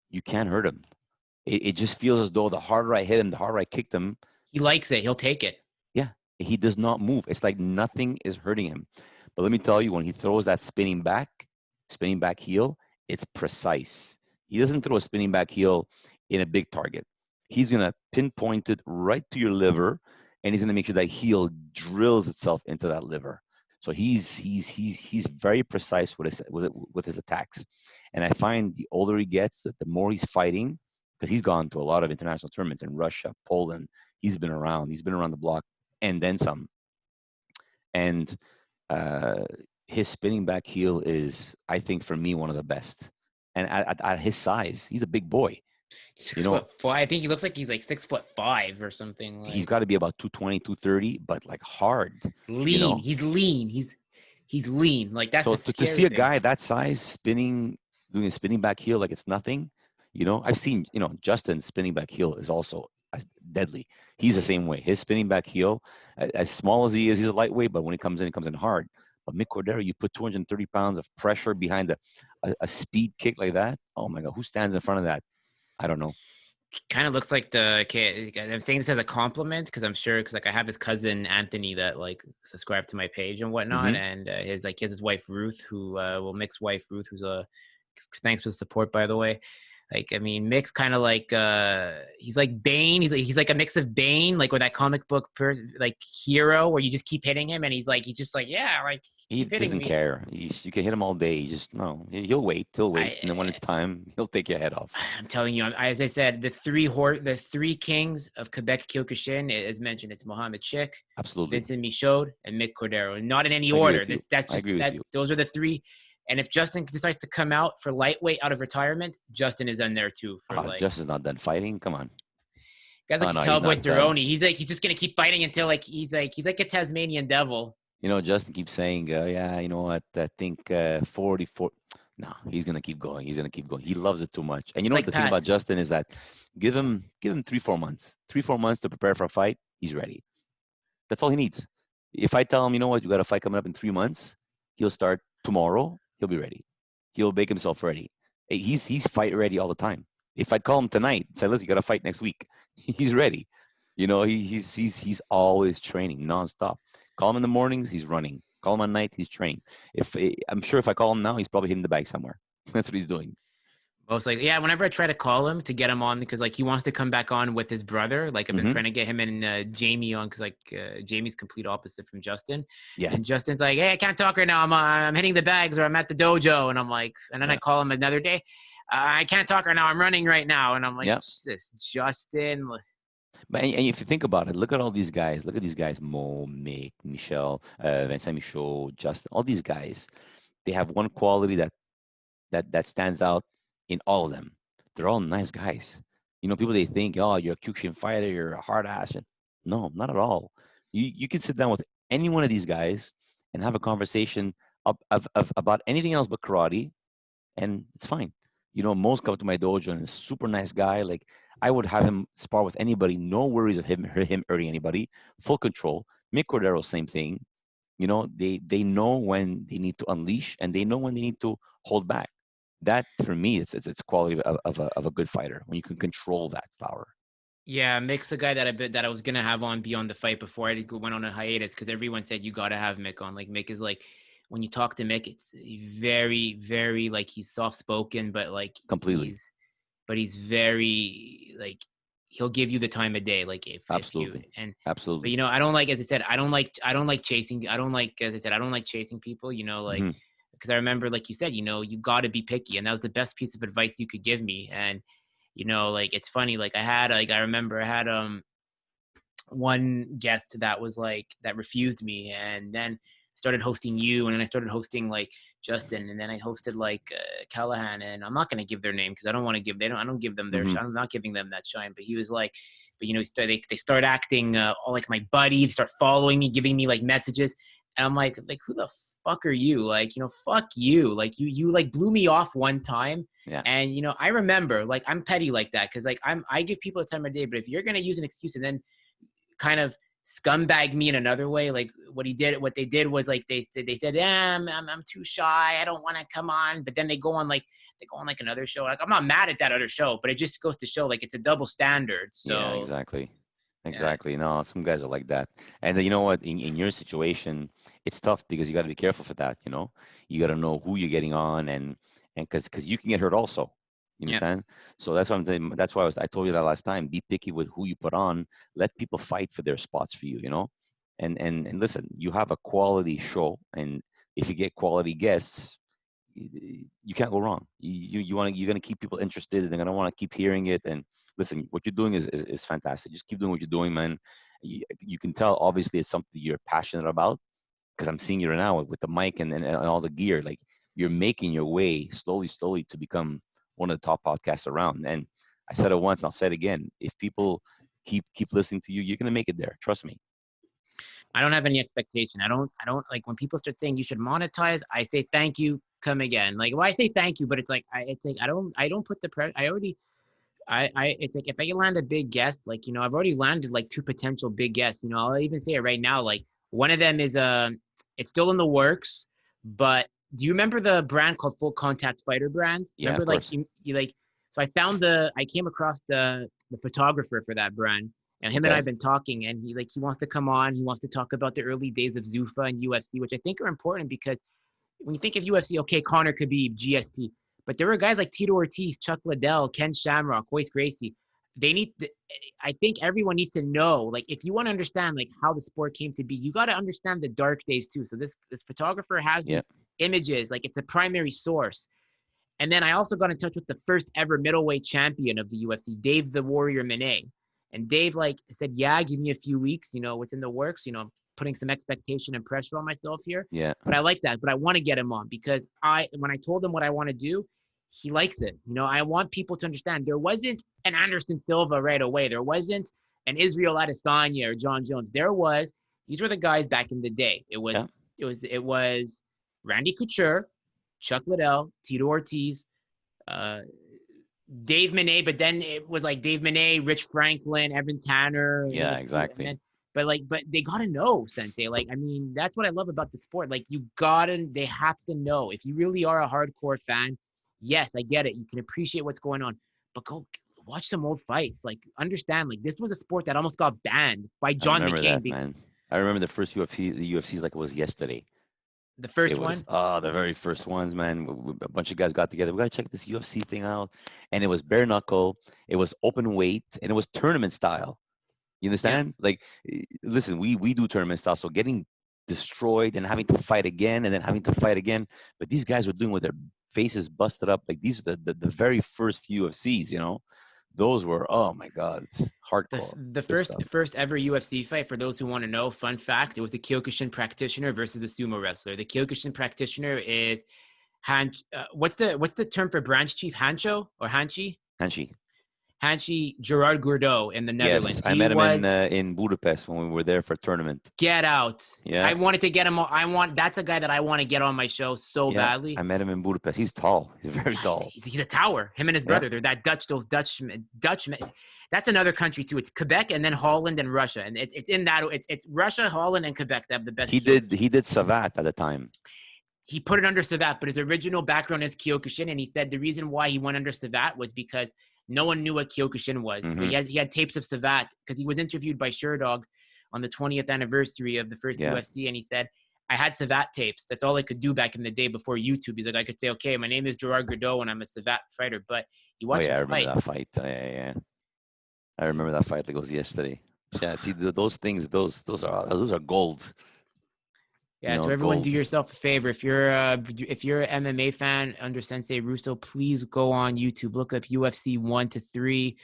you can't hurt him. It just feels as though the harder I hit him, the harder I kicked him. He likes it. He'll take it. Yeah, he does not move. It's like nothing is hurting him. But let me tell you, when he throws that spinning back heel, it's precise. He doesn't throw a spinning back heel in a big target. He's gonna pinpoint it right to your liver, and he's gonna make sure that heel drills itself into that liver. So he's very precise with his attacks. And I find the older he gets, that the more he's fighting, because he's gone to a lot of international tournaments in Russia, Poland. He's been around. He's been around the block and then some. And uh, his spinning back heel is, I think, for me, one of the best. And at his size, he's a big boy. You Six know, foot five. I think he looks like he's like 6'5" or something. he's Like got to be about 220, 230, but like hard. You lean. know, He's lean. He's lean. Like that's so the to scary see a thing. guy that size doing a spinning back heel like it's nothing, I've seen, Justin's spinning back heel is also as deadly. He's the same way. His spinning back heel, as small as he is, he's a lightweight, but when he comes in hard. But Mick Cordero, you put 230 pounds of pressure behind a speed kick like that. Oh my God, who stands in front of that? I don't know. Kind of looks like the okay. I'm saying this as a compliment because I'm sure because like I have his cousin Anthony that like subscribed to my page and whatnot, Hmm. and he has his wife Ruth who Mick's wife Ruth who's a thanks for the support by the way. Like I mean, Mick's kind of like he's like Bane. He's like a mix of Bane, like with that comic book like hero where you just keep hitting him and he's just like yeah, like He keep hitting doesn't me. care. You can hit him all day. He just no. He'll wait. He'll wait, I and then when it's time, he'll take your head off. I'm telling you, as I said, the three kings of Quebec Kyokushin, as mentioned, it's Mohammed Chik, Absolutely, Vincent Michaud, and Mick Cordero. Not in any I agree order. with you. That's I just agree with that. you. Those are the three. And if Justin decides to come out for lightweight out of retirement, Justin is in there too for like Justin's not done fighting. Come on. guys Oh like no, he's Cowboy not done. Cerrone. He's just gonna keep fighting until like he's like a Tasmanian devil. Justin keeps saying, yeah, you know what? I think 44. No, he's gonna keep going. He's gonna keep going. He loves it too much. And you It's know what like the thing about Pat. Justin is that give him 3, 4 months. 3, 4 months to prepare for a fight. He's ready. That's all he needs. If I tell him, you know what, you got a fight coming up in 3 months, he'll start tomorrow. He'll be ready. He'll make himself ready. He's fight ready all the time. If I call him tonight, say, listen, you got to fight next week. He's ready. He's always training nonstop. Call him in the mornings, he's running. Call him at night, he's training. If I'm sure if I call him now, he's probably hitting the bag somewhere. That's what he's doing. Most like yeah, whenever I try to call him to get him on because like he wants to come back on with his brother. Like I've been Hmm. trying to get him and Jamie on because like Jamie's complete opposite from Justin, Yeah, and Justin's like, hey, I can't talk right now. I'm hitting the bags or I'm at the dojo, and I'm like, and then I yeah, call him another day. I can't talk right now. I'm running right now, and I'm like, yeah. this Justin. But and if you think about it, look at all these guys. Look at these guys: Mo, Mick, Michel, Vincent Michaud, Justin. All these guys, they have one quality that stands out in all of them. They're all nice guys. People they think, oh, you're a Kyokushin fighter, you're a hard ass. No, not at all. You can sit down with any one of these guys and have a conversation about anything else but karate, and it's fine. Most come to my dojo and is a super nice guy. Like I would have him spar with anybody, no worries of him hurting anybody, full control. Mick Cordero, same thing. They know when they need to unleash and they know when they need to hold back. That for me, it's quality of a good fighter when you can control that power. Yeah, Mick's the guy that I was gonna have on beyond the fight before went on a hiatus because everyone said you gotta have Mick on. Like Mick is like when you talk to Mick, it's very, very like he's soft spoken, but like Completely. he's very like he'll give you the time of day. Like if you, Absolutely. and, but, Absolutely. you know, I don't like, as I said, I don't like chasing. I don't like, as I said, I don't like chasing people, you know, like, Hmm. because I remember, like you said, you know, you got to be picky. And that was the best piece of advice you could give me. And, you know, like, it's funny, like I remember I had, one guest that was like that refused me, and then started hosting you, and then I started hosting like Justin, and then I hosted like Callahan, and I'm not going to give their name because I don't want to give, I don't give them their Hmm. shine. I'm not giving them that shine. But he was like, but, you know, they start acting all like my buddy, they start following me, giving me like messages, and I'm like who the fuck are you? Like, you know, fuck you. Like, you like blew me off one time. Yeah. And, you know, I remember, like, I'm petty like that because, like, I give people a time of day, but if you're gonna use an excuse and then kind of scumbag me in another way, like what they did was, like, they said, yeah, I'm too shy, I don't want to come on, but then they go on like another show. Like, I'm not mad at that other show, but it just goes to show, like, it's a double standard. Yeah, So exactly. yeah, Exactly. No, some guys are like that. And you know what? In your situation, it's tough because you got to be careful for that. You got to know who you're getting on, and because you can get hurt also. You yeah. understand? So that's what I'm saying. That's why I told you that last time. Be picky with who you put on. Let people fight for their spots for you. And listen, you have a quality show, and if you get quality guests, you can't go wrong. You're gonna keep people interested, and they're gonna want to keep hearing it. And listen, what you're doing is fantastic. Just keep doing what you're doing, man. You can tell obviously it's something you're passionate about because I'm seeing you right now with the mic and all the gear. Like, you're making your way slowly to become one of the top podcasts around. And I said it once, and I'll say it again. If people keep listening to you, you're gonna make it there. Trust me. I don't have any expectation. I don't like when people start saying you should monetize. I say thank you, come again. Like, well, I say thank you, but it's like I don't put the pressure. I already it's like if I land a big guest, like, you know, I've already landed like two potential big guests. You know, I'll even say it right now. Like, one of them is it's still in the works. But do you remember the brand called Full Contact Fighter brand? Yeah, Remember, of like, course. you like, so I came across the photographer for that brand. And him and I Okay. have been talking, and he wants to come on. He wants to talk about the early days of Zuffa and UFC, which I think are important because when you think of UFC, okay, Connor could be GSP, but there were guys like Tito Ortiz, Chuck Liddell, Ken Shamrock, Royce Gracie. They need to, I think everyone needs to know, like, if you want to understand like how the sport came to be, you got to understand the dark days too. So this photographer has Yeah. these images, like it's a primary source. And then I also got in touch with the first ever middleweight champion of the UFC, Dave the Warrior Monet. And Dave, like, said, yeah, give me a few weeks, you know, what's in the works, you know, putting some expectation and pressure on myself here. Yeah. But I like that. But I want to get him on because when I told him what I want to do, he likes it. You know, I want people to understand there wasn't an Anderson Silva right away. There wasn't an Israel Adesanya or John Jones. These were the guys back in the day. Yeah. It was Randy Couture, Chuck Liddell, Tito Ortiz, uh, Dave Monet, but then it was like Dave Monet, Rich Franklin, Evan Tanner, and then Yeah. a few, and Exactly. then, but they gotta know, Sensei. Like, I mean, that's what I love about the sport. Like, they have to know. If you really are a hardcore fan, yes, I get it. You can appreciate what's going on, but go watch some old fights. Like, understand, like, this was a sport that almost got banned by I John remember McCain. that, man. I remember the first UFC, the UFC's like it was yesterday. The It first was one, the very first ones, man. A bunch of guys got together. We gotta check this UFC thing out, and it was bare knuckle. It was open weight, and it was tournament style. You yeah. understand? Like, listen, we do tournament style, so getting destroyed and having to fight again, and then having to fight again. But these guys were doing with their faces busted up. Like, these are the very first UFCs. Those were, oh my god, hardcore, The good stuff. first ever UFC fight, for those who want to know, fun fact, it was a Kyokushin practitioner versus a sumo wrestler. The Kyokushin practitioner is what's the term for branch chief? Hancho or Hanchi? Hanshi. Hanchi Gerard Gourdeau in the Yes, Netherlands. I He met him was in Budapest when we were there for a tournament. get out. Yeah, I wanted to get him. That's a guy that I want to get on my show so yeah, badly. I met him in Budapest. He's tall. He's very Yeah, tall. he's a tower. Him and his Yeah, brother. They're that Dutch. That's another country too. It's Quebec and then Holland and Russia, and it's in that. It's Russia, Holland, and Quebec that have the best he did. Kyokushin. He did Savat at the time. He put it under Savat, but his original background is Kyokushin, and he said the reason why he went under Savat was because no one knew what Kyokushin was. So Hmm. he had tapes of Savat because he was interviewed by Sherdog on the 20th anniversary of the first Yeah. UFC, and he said, I had Savat tapes. That's all I could do back in the day before YouTube. He's like, I could say, okay, my name is Gerard Gordeau and I'm a Savat fighter, but he Oh watched yeah, the I remember fight. that fight. Yeah, yeah. I remember that fight like it was yesterday. Yeah, see those things, those are gold. Yeah, so everyone do Gold. yourself a favor. If you're an MMA fan under Sensei Russo, please go on YouTube, look up UFC 1 to 3,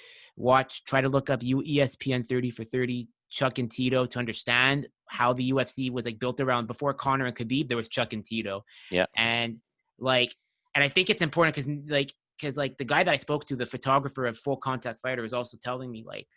try to look up ESPN 30 for 30, Chuck and Tito to understand how the UFC was like built around. Before Conor and Khabib, there was Chuck and Tito, Yeah. and like, and I think it's important because the guy that I spoke to, the photographer of Full Contact Fighter, is also telling me like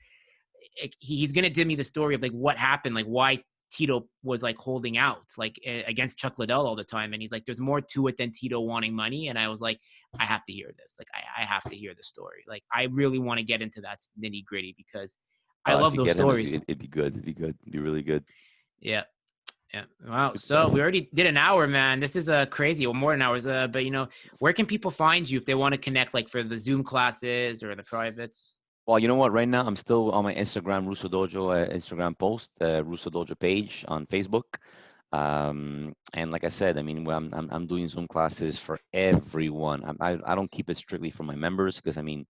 he's gonna give me the story of like what happened, like why Tito was like holding out like against Chuck Liddell all the time, and he's like, "There's more to it than Tito wanting money." And I was like, "I have to hear this. Like, I have to hear the story. Like, I really want to get into that nitty gritty because I Oh, if love you those get him, stories." it'd be good. It'd be good. It'd be really good. Yeah, yeah. Wow. Good So stuff. we already did an hour, man. This is crazy. Well, more than hours. But where can people find you if they want to connect, like for the Zoom classes or the privates? Well, you know what? Right now, I'm still on my Instagram Russo Dojo Instagram post, Russo Dojo page on Facebook. And like I said, I mean, I'm doing Zoom classes for everyone. I don't keep it strictly for my members because I mean,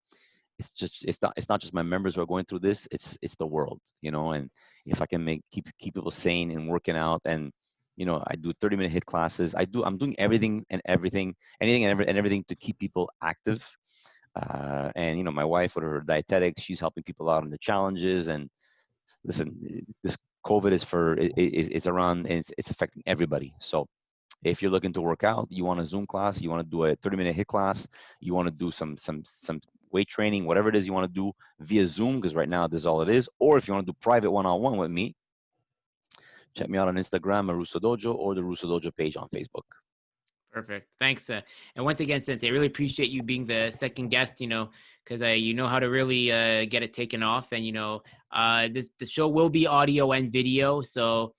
it's not just my members who are going through this. It's the world, And if I can keep people sane and working out, and I do 30-minute hit classes. I'm doing anything to keep people active. And my wife with her dietetics, she's helping people out in the challenges. And listen, this COVID is it's around, and it's affecting everybody. So if you're looking to work out, you want a Zoom class, you want to do a 30-minute hit class, you want to do some weight training, whatever it is you want to do via Zoom, because right now this is all it is. Or if you want to do private one-on-one with me, check me out on Instagram at Russo Dojo or the Russo Dojo page on Facebook. Perfect. Thanks. And once again, Sensei, I really appreciate you being the second guest, because you know how to really get it taken off. And, the show will be audio and video. So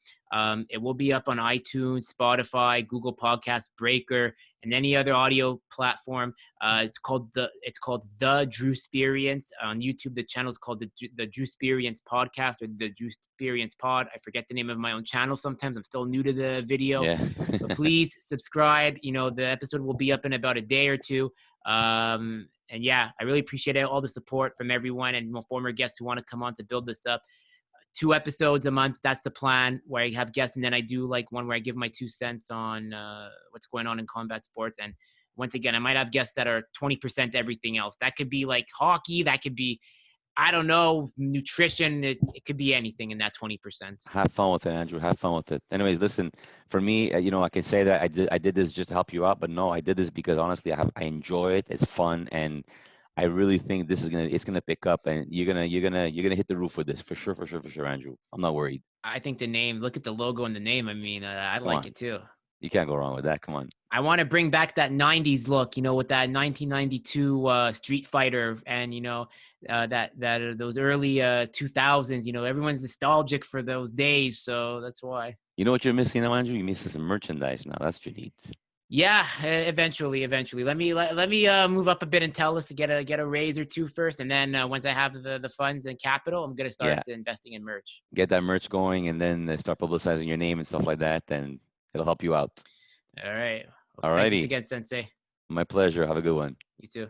it will be up on iTunes, Spotify, Google Podcast, Breaker, and any other audio platform. It's called the Drew Experience on YouTube. The channel is called the Drew Experience Podcast or the Drew Experience Pod. I forget the name of my own channel sometimes. I'm still new to the video. Yeah. So please subscribe. The episode will be up in about a day or two. And yeah, I really appreciate all the support from everyone and former guests who want to come on to build this up. 2 episodes a month. That's the plan, where I have guests. And then I do like one where I give my 2 cents on what's going on in combat sports. And once again, I might have guests that are 20% everything else. That could be like hockey. That could be, I don't know, nutrition. It could be anything in that 20%. Have fun with it, Andrew. Have fun with it. Anyways, listen, for me, I can say that I did this just to help you out, but no, I did this because honestly, I enjoy it. It's fun, and I really think it's gonna pick up, and you're gonna hit the roof with this for sure, for sure, for sure, Andrew. I'm not worried. I think the name, look at the logo and the name. I mean, I Come like on, it too. you can't go wrong with that. Come on. I want to bring back that 90s look, with that 1992 Street Fighter and, those early 2000s, everyone's nostalgic for those days. So that's why. You know what you're missing now, Andrew? You're missing some merchandise now. That's what you need. Yeah, eventually. Let me move up a bit and tell us to get a raise or two first, and then once I have the funds and capital, I'm gonna start investing in merch. Get that merch going, and then start publicizing your name and stuff like that, and it'll help you out. All right. Well, All thanks righty. again, Sensei. My pleasure. Have a good one. You too.